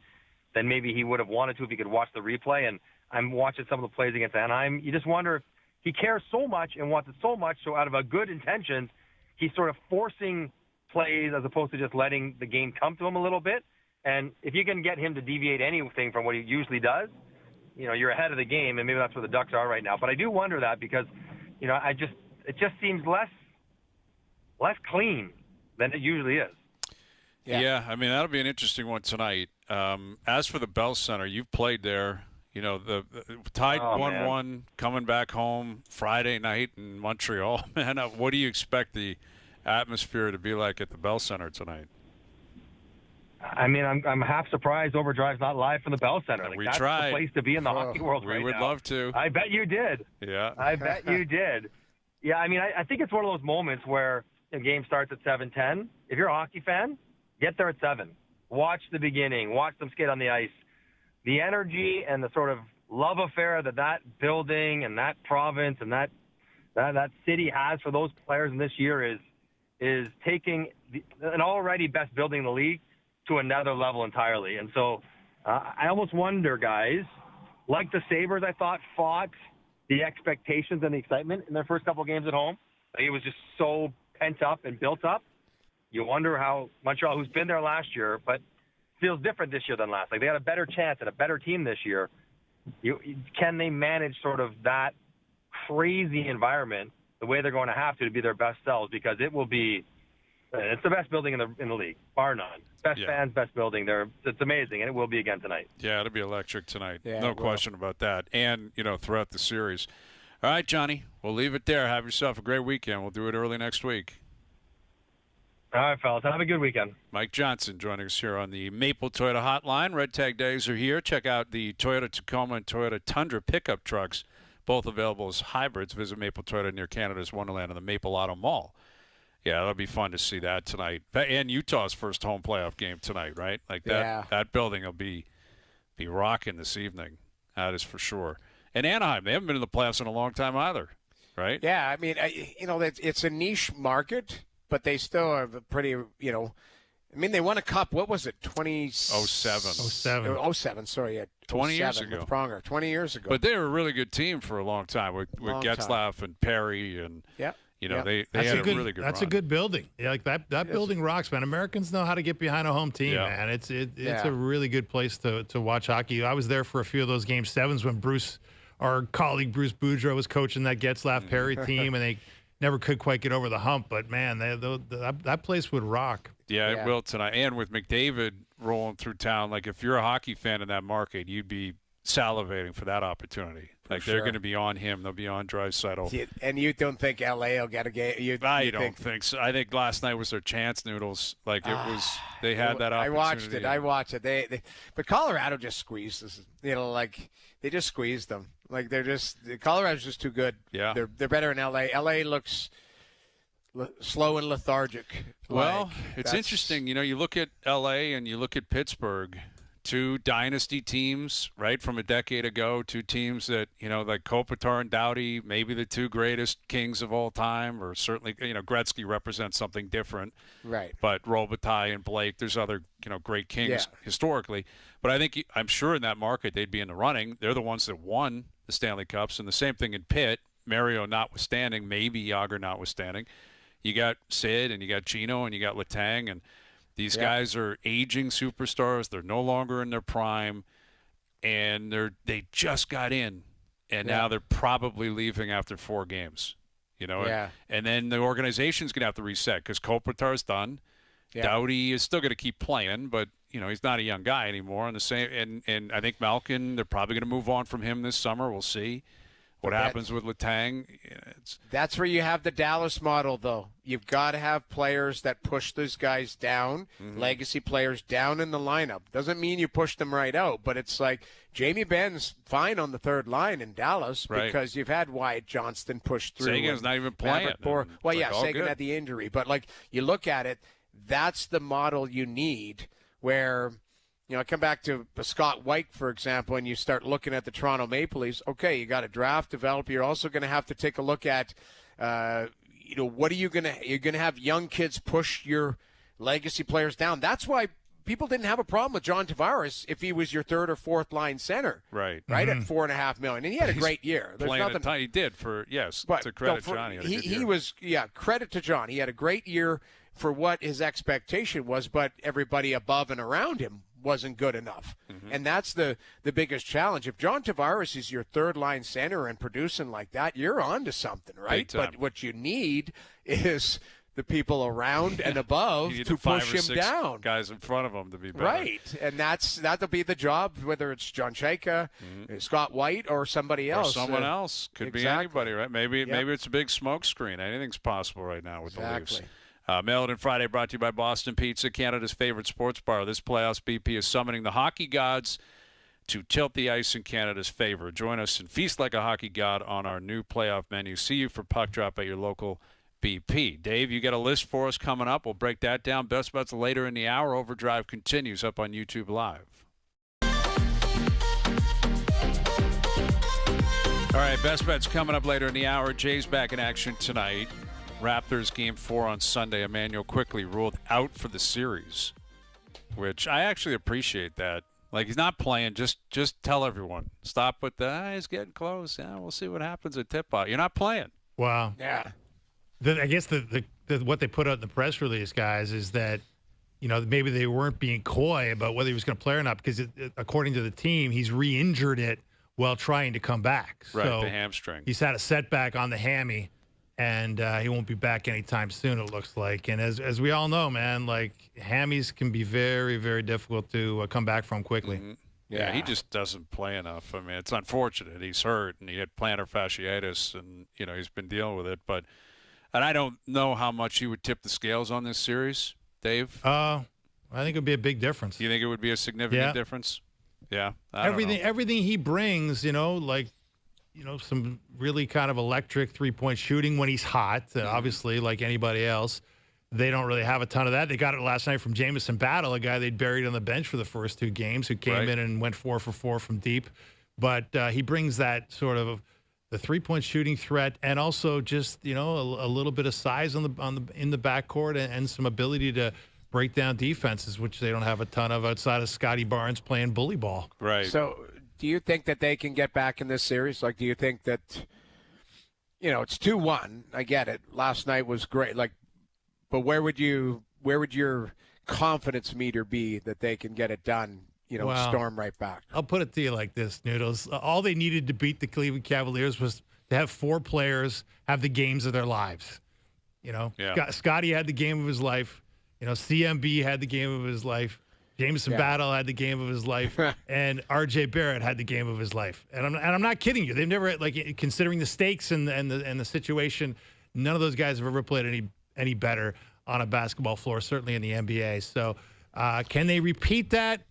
maybe he would have wanted to if he could watch the replay. And I'm watching some of the plays against Anaheim. You just wonder if he cares so much and wants it so much, so out of a good intention, he's sort of forcing plays as opposed to just letting the game come to him a little bit. And if you can get him to deviate anything from what he usually does, you're ahead of the game, and maybe that's where the Ducks are right now. But I do wonder that because, it just seems less clean than it usually is. Yeah, I mean, that'll be an interesting one tonight. As for the Bell Center, you've played there. The tied 1-1 coming back home Friday night in Montreal. Man, what do you expect the atmosphere to be like at the Bell Center tonight? I mean, I'm half surprised OverDrive's not live from the Bell Center. We that's tried. The place to be in the hockey world right now. We would love to. I bet you did. Yeah. I bet you did. Yeah, I mean, I think it's one of those moments where the game starts at 7:10. If you're a hockey fan, get there at 7. Watch the beginning. Watch them skate on the ice. The energy and the sort of love affair that building and that province and that city has for those players in this year is taking an already best building in the league to another level entirely. And so I almost wonder, guys, like the Sabres, I thought, fought the expectations and the excitement in their first couple games at home. It was just so pent up and built up. You wonder how Montreal, who's been there last year, but feels different this year than last. They got a better chance and a better team this year. Can they manage sort of that crazy environment the way they're going to have to be their best selves? Because it will be it's the best building in the league, bar none. Best fans, best building. It's amazing, and it will be again tonight. Yeah, it'll be electric tonight. Yeah, no question about that. And, throughout the series. All right, Johnny, we'll leave it there. Have yourself a great weekend. We'll do it early next week. All right, fellas. Have a good weekend. Mike Johnson joining us here on the Maple Toyota Hotline. Red Tag Days are here. Check out the Toyota Tacoma and Toyota Tundra pickup trucks, both available as hybrids. Visit Maple Toyota near Canada's Wonderland in the Maple Auto Mall. Yeah, that'll be fun to see that tonight. And Utah's first home playoff game tonight, right? That building will be rocking this evening. That is for sure. And Anaheim, they haven't been in the playoffs in a long time either, right? Yeah, I mean, it's a niche market, but they still are pretty, they won a cup. What was it? 07, sorry. Yeah, 20 years ago. With Pronger, 20 years ago. But they were a really good team for a long time with Getzlaf and Perry and yeah. They had a really good That's run. a good building. Yeah, like that building rocks, man. Americans know how to get behind a home team, man. It's a really good place to watch hockey. I was there for a few of those Game 7s when our colleague Bruce Boudreau was coaching that Getzlaf Perry team, and they never could quite get over the hump. But, man, that place would rock. Yeah, it will tonight. And with McDavid rolling through town, if you're a hockey fan in that market, you'd be salivating for that opportunity. They're going to be on him. They'll be on Draisaitl. And you don't think L.A. will get a game? I don't think so. I think last night was their chance, Noodles. They had that opportunity. I watched it. But Colorado just squeezed. They just squeezed them. Colorado's just too good. Yeah. They're better in L.A. L.A. looks slow and lethargic. Well, it's interesting. You look at L.A. and you look at Pittsburgh. 2 dynasty teams, right, from a decade ago. 2 teams that, like Kopitar and Doughty, maybe the 2 greatest Kings of all time, or certainly, Gretzky represents something different. Right. But Robitaille and Blake, there's other, great Kings historically. But I'm sure in that market they'd be in the running. They're the ones that won the Stanley Cups. And the same thing in Pitt, Mario notwithstanding, maybe Yager notwithstanding. You got Sid and you got Gino and you got Letang, and these guys are aging superstars. They're no longer in their prime, and they just got in, and now they're probably leaving after 4 games. And then the organization's going to have to reset because Kopitar's done. Yeah. Doughty is still going to keep playing, but he's not a young guy anymore. And the same, and I think Malkin, they're probably going to move on from him this summer. We'll see what happens with Letang. That's where you have the Dallas model, though. You've got to have players that push those guys down, legacy players down in the lineup. Doesn't mean you push them right out, but it's like Jamie Benn's fine on the third line in Dallas because you've had Wyatt Johnston push through. Sagan's not even playing. Sagan had the injury. But, you look at it, that's the model you need where – I come back to Scott White, for example, and you start looking at the Toronto Maple Leafs. Okay, you got a draft developer. You're also going to have to take a look at, what are you going to – you're going to have young kids push your legacy players down. That's why people didn't have a problem with John Tavares if he was your third or fourth line center. Right. At $4.5 million. And he had a great year. There's nothing he did to credit Johnny. He was credit to John. He had a great year for what his expectation was, but everybody above and around him wasn't good enough. And that's the biggest challenge. If John Tavares is your third line center and producing like that, you're on to something, right? But what you need is the people around and above to push him down. Guys in front of him to be better. Right. And that'll be the job, whether it's John Chayka, Scott White, or somebody else. Or someone else. Could be anybody, right? Maybe it's a big smoke screen. Anything's possible right now with the Leafs. Mail-in Friday brought to you by Boston Pizza, Canada's favorite sports bar. This playoffs, BP is summoning the hockey gods to tilt the ice in Canada's favor. Join us and feast like a hockey god on our new playoff menu. See you for puck drop at your local BP. Dave, you got a list for us coming up. We'll break that down. Best bets later in the hour. OverDrive continues up on YouTube Live. All right, best bets coming up later in the hour. Jay's back in action tonight. Raptors Game 4 on Sunday. Emmanuel quickly ruled out for the series, which I actually appreciate that. He's not playing. Just tell everyone. Stop with he's getting close. Yeah, we'll see what happens at tip-off. You're not playing. Wow. Yeah. I guess the what they put out in the press release, guys, is that, maybe they weren't being coy about whether he was going to play or not because, according to the team, he's re-injured it while trying to come back. Right, so the hamstring. He's had a setback on the hammy. And he won't be back anytime soon, it looks like. And as we all know, man, hammies can be very, very difficult to come back from quickly. Yeah, he just doesn't play enough. I mean, it's unfortunate. He's hurt, and he had plantar fasciitis, and, he's been dealing with it. And I don't know how much he would tip the scales on this series, Dave. I think it would be a big difference. Do you think it would be a significant difference? Yeah. Everything he brings, some really kind of electric three-point shooting when he's hot. Obviously, like anybody else, they don't really have a ton of that. They got it last night from Jamison Battle, a guy they'd buried on the bench for the first two games, who came in and went 4 for 4 from deep. But he brings that sort of the three-point shooting threat, and also just a little bit of size in the backcourt and some ability to break down defenses, which they don't have a ton of outside of Scotty Barnes playing bully ball. Right. So, do you think that they can get back in this series? Do you think that, it's 2-1. I get it. Last night was great. But where would your confidence meter be that they can get it done? Storm right back. I'll put it to you like this, Noodles. All they needed to beat the Cleveland Cavaliers was to have 4 players have the games of their lives. Scotty had the game of his life. CMB had the game of his life. Jamison Battle had the game of his life, and R.J. Barrett had the game of his life. And I'm not kidding you. They've never, considering the stakes and the situation, none of those guys have ever played any better on a basketball floor, certainly in the NBA. So can they repeat that?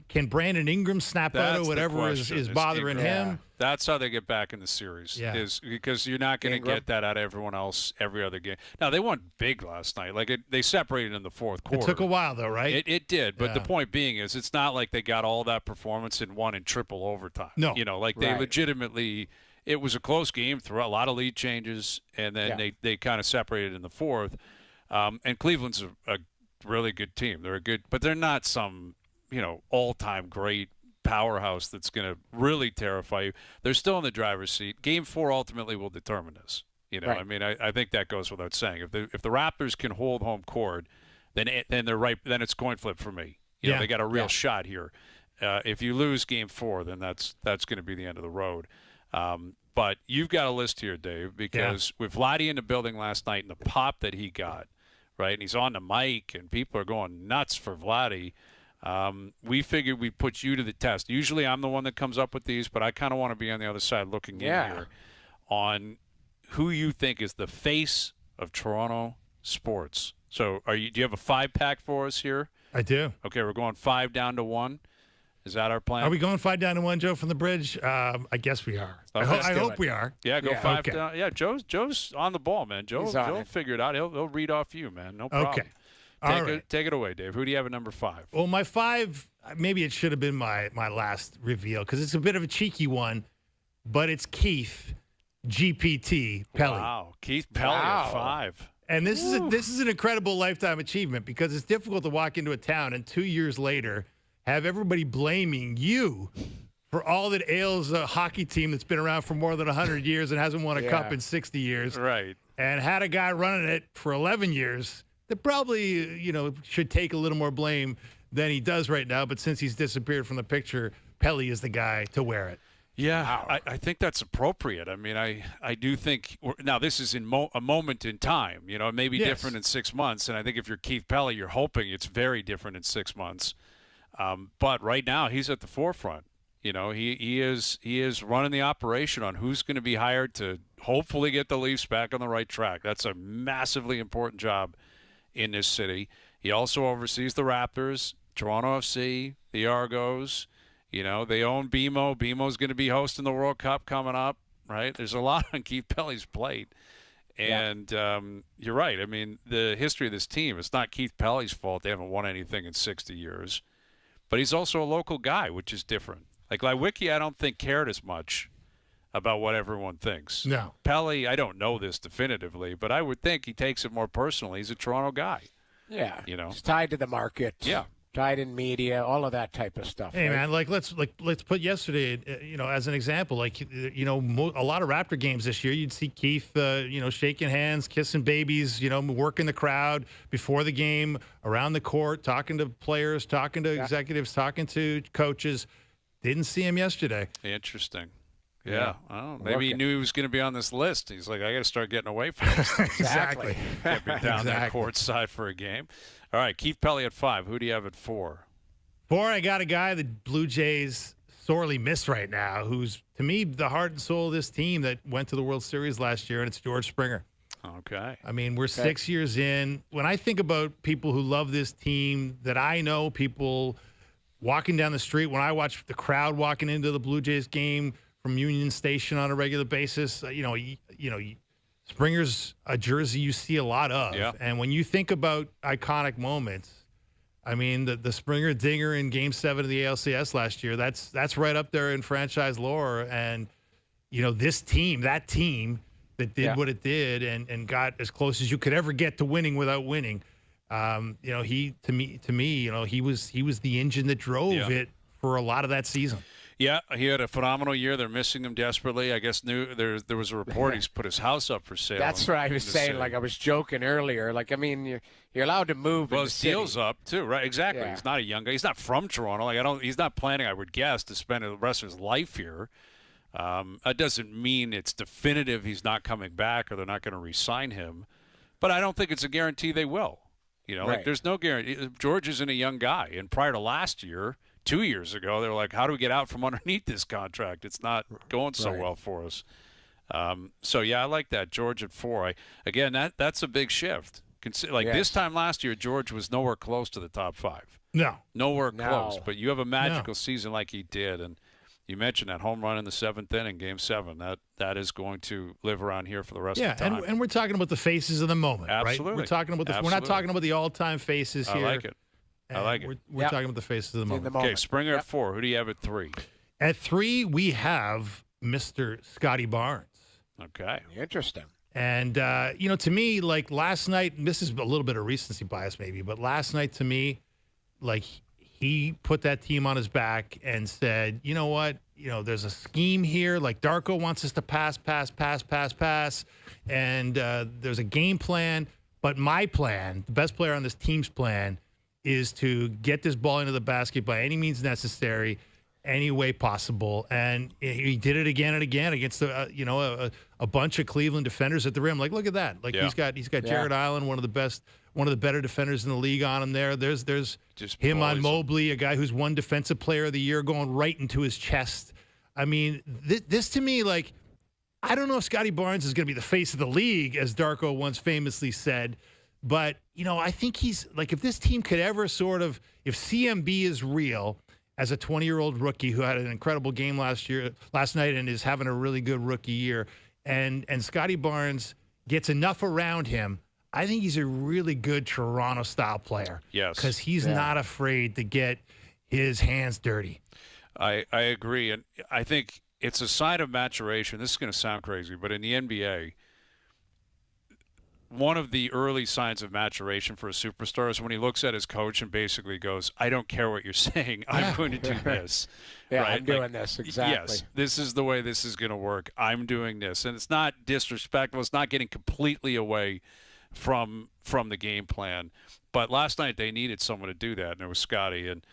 Can Brandon Ingram snap out of whatever is bothering him? That's how they get back in the series, is because you're not going to get that out of everyone else every other game. Now, they won big last night. They separated in the fourth quarter. It took a while, though, right? It did, but the point being is it's not like they got all that performance and won in triple overtime. No. They legitimately – it was a close game through a lot of lead changes, and then they kind of separated in the fourth. And Cleveland's a really good team. They're but they're not some – all-time great powerhouse that's going to really terrify you. They're still in the driver's seat. Game 4 ultimately will determine this. I mean, I think that goes without saying. If the Raptors can hold home court, then they're right. Then it's coin flip for me. They got a real shot here. If you lose Game 4, then that's going to be the end of the road. But you've got a list here, Dave, because with Vladdy in the building last night and the pop that he got, right, and he's on the mic and people are going nuts for Vladdy, we figured we'd put you to the test. Usually I'm the one that comes up with these, but I kind of want to be on the other side looking in here on who you think is the face of Toronto sports. So do you have a 5-pack for us here? I do. Okay, we're going 5 down to 1. Is that our plan? Are we going 5 down to 1, Joe, from the bridge? I guess we are. Okay. I hope we are. Yeah, go 5 down. Yeah, Joe's on the ball, man. Joe will figure it out. He'll read off you, man. No problem. Okay. Take it away, Dave. Who do you have at number 5? Well, my 5, maybe it should have been my last reveal because it's a bit of a cheeky one, but it's Keith GPT Pelly. Wow, Keith Pelly at 5. And this is an incredible lifetime achievement because it's difficult to walk into a town and 2 years later have everybody blaming you for all that ails a hockey team that's been around for more than 100 years and hasn't won a cup in 60 years. Right. And had a guy running it for 11 years that probably, should take a little more blame than he does right now. But since he's disappeared from the picture, Pelly is the guy to wear it. Yeah, wow. I think that's appropriate. I mean, I do think now this is in a moment in time. It may be different in 6 months. And I think if you're Keith Pelly, you're hoping it's very different in 6 months. But right now he's at the forefront. He is running the operation on who's going to be hired to hopefully get the Leafs back on the right track. That's a massively important job in this city. He also oversees the Raptors, Toronto FC, the Argos. They own BMO. BMO's going to be hosting the World Cup coming up, right? There's a lot on Keith Pelly's plate. And you're right. I mean, the history of this team, it's not Keith Pelly's fault. They haven't won anything in 60 years. But he's also a local guy, which is different. Like Lewicki, I don't think cared as much about what everyone thinks. No. Pelly, I don't know this definitively, but I would think he takes it more personally. He's a Toronto guy. Yeah. He's tied to the market. Yeah. Tied in media, all of that type of stuff. Hey, right? man, let's put yesterday, as an example. A lot of Raptor games this year, you'd see Keith, shaking hands, kissing babies, working the crowd before the game, around the court, talking to players, talking to executives, talking to coaches. Didn't see him yesterday. Interesting. Yeah. Oh, maybe he knew he was going to be on this list. He's like, I got to start getting away from this. Exactly. Get me down that court side for a game. All right, Keith Pelly at 5. Who do you have at 4? 4, I got a guy the Blue Jays sorely miss right now, who's, to me, the heart and soul of this team that went to the World Series last year, and it's George Springer. Okay. I mean, we're 6 years in. When I think about people who love this team, that I know, people walking down the street, when I watch the crowd walking into the Blue Jays game from Union Station on a regular basis, Springer's a jersey you see a lot of. Yeah. And when you think about iconic moments, I mean, the Springer dinger in Game 7 of the ALCS last year, that's right up there in franchise lore. And, this team, that team that did what it did and got as close as you could ever get to winning without winning, he was the engine that drove it for a lot of that season. Yeah, he had a phenomenal year. They're missing him desperately. I guess there was a report he's put his house up for sale. That's what I was saying. City. Like I was joking earlier. Like I mean, you're allowed to move. Well, his deal's up too, right? Exactly. Yeah. He's not a young guy. He's not from Toronto. Like he's not planning, I would guess, to spend the rest of his life here. That doesn't mean it's definitive he's not coming back or they're not going to re-sign him. But I don't think it's a guarantee they will. Like there's no guarantee. George isn't a young guy, and prior to last year. 2 years ago, they were like, how do we get out from underneath this contract? It's not going so well for us. So, I like that. George at 4. That's a big shift. This time last year, George was nowhere close to the top 5. No. Nowhere close. But you have a magical season like he did. And you mentioned that home run in the 7th inning, Game 7. That is going to live around here for the rest of the time. And we're talking about the faces of the moment, Absolutely. right? We're talking about we're not talking about the all-time faces here. I like it. I like it. We're talking about the faces of the moment. Okay, Springer at 4. Who do you have at 3? At 3, we have Mr. Scotty Barnes. Okay. Interesting. And, to me, like last night, and this is a little bit of recency bias maybe, but last night to me, like he put that team on his back and said, you know what, there's a scheme here. Like Darko wants us to pass. And there's a game plan. But my plan, the best player on this team's plan, is to get this ball into the basket by any means necessary any way possible, and he did it again and again against a bunch of Cleveland defenders at the rim. Like, look at that! Like he's got Jared Allen, one of the better defenders in the league, on him there. There's just him on Mobley, a guy who's won Defensive Player of the Year, going right into his chest. I mean, this to me, like, I don't know if Scotty Barnes is going to be the face of the league, as Darko once famously said, but I think he's like, if this team could ever if CMB is real, as a 20-year-old rookie who had an incredible game last night and is having a really good rookie year, and Scotty Barnes gets enough around him, I think he's a really good Toronto-style player. Yes. Because he's not afraid to get his hands dirty. I agree, and I think it's a sign of maturation. This is going to sound crazy, but in the NBA, one of the early signs of maturation for a superstar is when he looks at his coach and basically goes, I don't care what you're saying. I'm going to do this. Right? I'm doing this. Exactly. Yes, this is the way this is going to work. I'm doing this. And it's not disrespectful. It's not getting completely away from the game plan. But last night they needed someone to do that, and it was Scotty. And,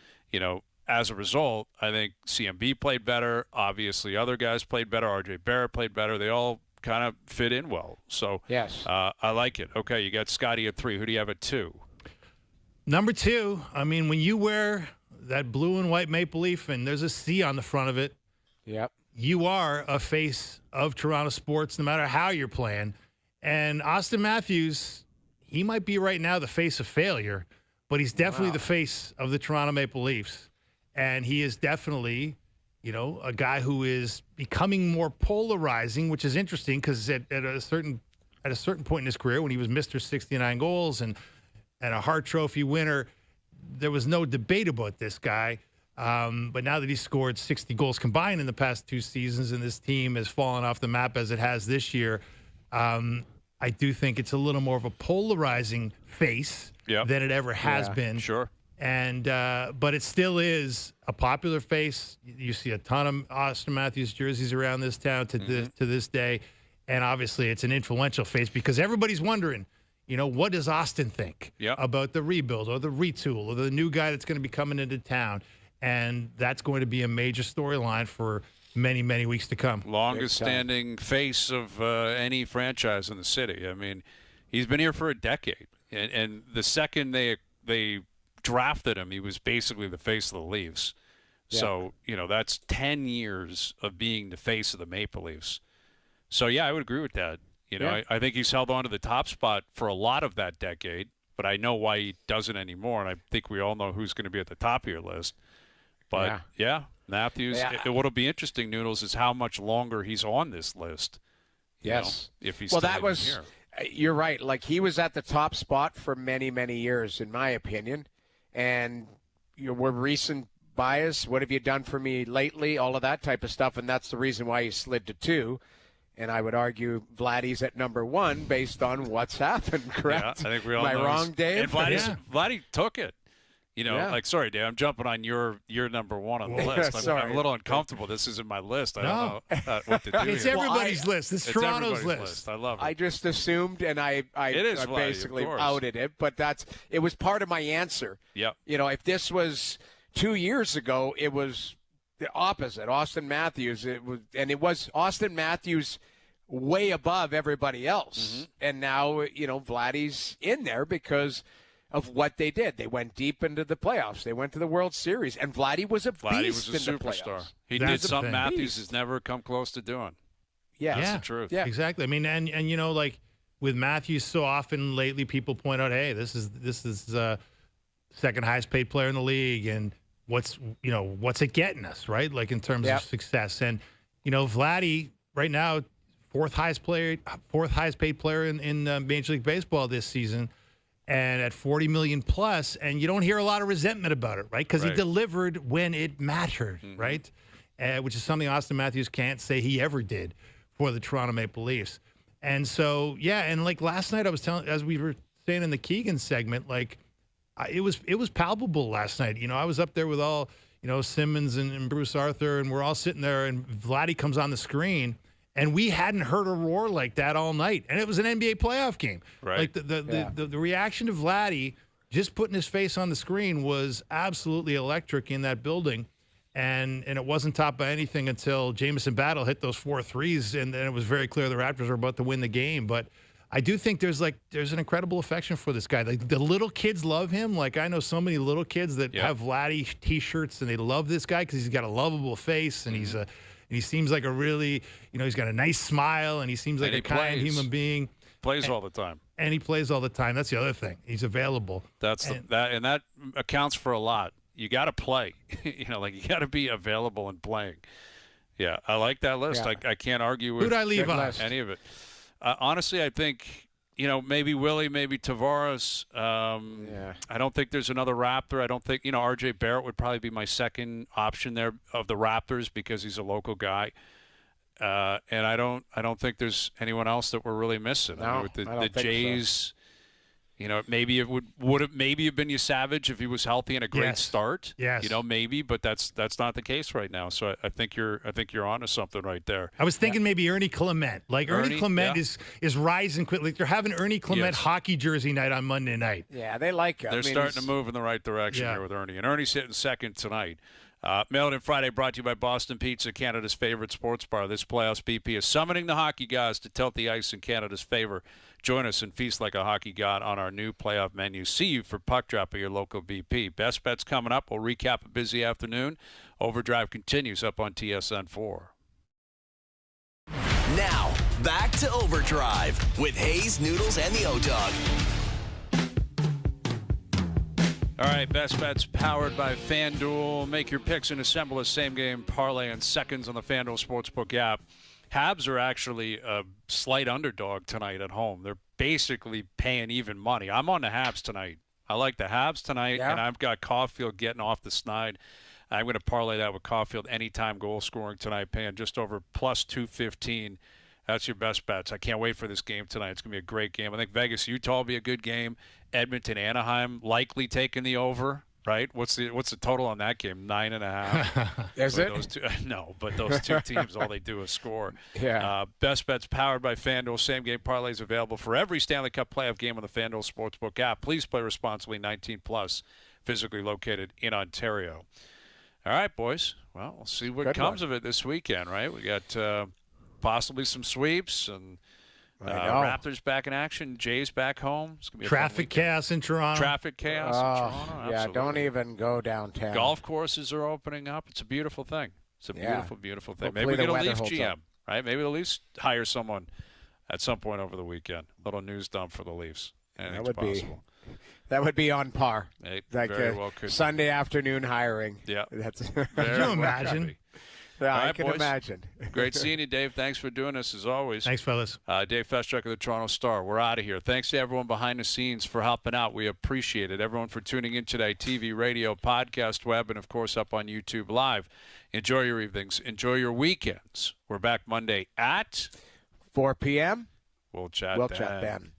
as a result, I think CMB played better. Obviously, other guys played better. RJ Barrett played better. They all kind of fit in well. So yes, I like it. Okay, you got Scotty at 3. Who do you have at 2? Number 2, I mean, when you wear that blue and white maple leaf and there's a C on the front of it, yep, you are a face of Toronto sports no matter how you're playing. And Austin Matthews, he might be right now the face of failure, but he's definitely the face of the Toronto Maple Leafs. And he is definitely a guy who is becoming more polarizing, which is interesting because at a certain point in his career, when he was Mr. 69 goals and a Hart Trophy winner, there was no debate about this guy. But now that he's scored 60 goals combined in the past 2 seasons and this team has fallen off the map as it has this year, I do think it's a little more of a polarizing face than it ever has been. Sure. And but it still is a popular face. You see a ton of Austin Matthews jerseys around this town to this day, and obviously it's an influential face because everybody's wondering, what does Austin think about the rebuild or the retool or the new guy that's going to be coming into town, and that's going to be a major storyline for many, many weeks to come. Longest-standing face of any franchise in the city. I mean, he's been here for a decade, and the second they drafted him, he was basically the face of the Leafs. Yeah. So, that's 10 years of being the face of the Maple Leafs. So, yeah, I would agree with that. I think he's held on to the top spot for a lot of that decade, but I know why he doesn't anymore, and I think we all know who's going to be at the top of your list. But, Matthews, what'll be interesting, Noodles, is how much longer he's on this list. Yes. If he's still even here. You're right. Like, he was at the top spot for many, many years, in my opinion. And we're recent bias. What have you done for me lately? All of that type of stuff. And that's the reason why he slid to 2. And I would argue Vladdy's at number 1 based on what's happened, correct? Yeah, I think we all Am know. I wrong, Dave? And Vladdy took it. Sorry, Dave, I'm jumping on your number 1 on the list. I'm a little uncomfortable. This isn't my list. I don't know what to do It's here. everybody's list. It's Toronto's list. I love it. I just assumed, and I Vladdy, basically outed it, but it was part of my answer. Yep. If this was 2 years ago, it was the opposite. Austin Matthews, it was Austin Matthews way above everybody else. Mm-hmm. And now, Vladdy's in there because of what they did. They went deep into the playoffs. They went to the World Series, and Vladdy was a beast in the playoffs. He did something Matthews has never come close to doing. Yeah, that's the truth. Yeah, exactly. I mean, and like with Matthews, so often lately people point out, hey, this is second highest paid player in the league, and what's it getting us, right? Like in terms of success, and Vladdy right now, fourth highest paid player in Major League Baseball this season. And at $40 million plus, and you don't hear a lot of resentment about it, right? Because he delivered when it mattered, right? Which is something Austin Matthews can't say he ever did for the Toronto Maple Leafs. And so, and like last night, I was telling, as we were saying in the Keegan segment, like it was palpable last night. I was up there with all Simmons and Bruce Arthur, and we're all sitting there, and Vladdy comes on the screen. And we hadn't heard a roar like that all night. And it was an NBA playoff game. Right. Like the reaction to Vladdy just putting his face on the screen was absolutely electric in that building. And it wasn't topped by anything until Jamison Battle hit those 4 threes, and then it was very clear the Raptors were about to win the game. But I do think there's an incredible affection for this guy. Like, the little kids love him. Like, I know so many little kids that have Vladdy T-shirts, and they love this guy because he's got a lovable face, and he seems like a really, he's got a nice smile, and he seems like a kind human being. Plays all the time. And he plays all the time. That's the other thing. He's available. That accounts for a lot. You got to play. You got to be available and playing. Yeah, I like that list. Yeah. I can't argue with Who'd I leave on? any of it. Honestly, I think, maybe Willie, maybe Tavares. I don't think there's another Raptor. I don't think, R.J. Barrett would probably be my second option there of the Raptors because he's a local guy. And I don't think there's anyone else that we're really missing. No, I mean, with the Jays, so. Maybe it would have maybe have been Savage if he was healthy and a great start. Yes. Maybe, but that's not the case right now. So I think you're onto something right there. I was thinking maybe Ernie Clement. Like Ernie Clement is rising quickly. They're having Ernie Clement hockey jersey night on Monday night. Yeah, they like him. They're starting to move in the right direction here with Ernie. And Ernie's hitting second tonight. Mail-in Friday brought to you by Boston Pizza, Canada's favorite sports bar. This playoffs, BP is summoning the hockey gods to tilt the ice in Canada's favor. Join us and feast like a hockey god on our new playoff menu. See you for Puck Drop at your local BP. Best bets coming up. We'll recap a busy afternoon. Overdrive continues up on TSN 4. Now, back to Overdrive with Hayes, Noodles, and the O-Dog. All right, Best Bets powered by FanDuel. Make your picks and assemble a same-game parlay in seconds on the FanDuel Sportsbook app. Habs are actually a slight underdog tonight at home. They're basically paying even money. I'm on the Habs tonight. I like the Habs tonight, and I've got Caulfield getting off the snide. I'm going to parlay that with Caulfield anytime goal scoring tonight, paying just over plus 215. That's your best bets. I can't wait for this game tonight. It's going to be a great game. I think Vegas-Utah will be a good game. Edmonton-Anaheim likely taking the over, right? What's the total on that game? 9.5. Is it? Those two, no, but those two teams, all they do is score. Yeah. Best bets powered by FanDuel. Same game parlays available for every Stanley Cup playoff game on the FanDuel Sportsbook app. Please play responsibly. 18+. Physically located in Ontario. All right, boys. Well, we'll see what comes of it this weekend, right? We got possibly some sweeps and Raptors back in action. Jays back home. It's gonna be traffic chaos in Toronto. Traffic chaos in Toronto. Yeah, don't even go downtown. Golf courses are opening up. It's a beautiful thing. It's a beautiful, beautiful thing. Hopefully Maybe we get a the Leafs weather holds GM, up. right? Maybe the Leafs hire someone at some point over the weekend. Little news dump for the Leafs. Anything's possible. That would be on par. It Like very well could be. Sunday afternoon hiring. Yeah. That's Very Can you well imagine? could be. Yeah, All I right, can boys. imagine. Great seeing you, Dave. Thanks for doing this as always. Thanks, fellas. Dave Festruck of the Toronto Star. We're out of here. Thanks to everyone behind the scenes for helping out. We appreciate it. Everyone for tuning in today, TV, radio, podcast, web, and, of course, up on YouTube Live. Enjoy your evenings. Enjoy your weekends. We're back Monday at 4 p.m. We'll chat We'll then. chat then.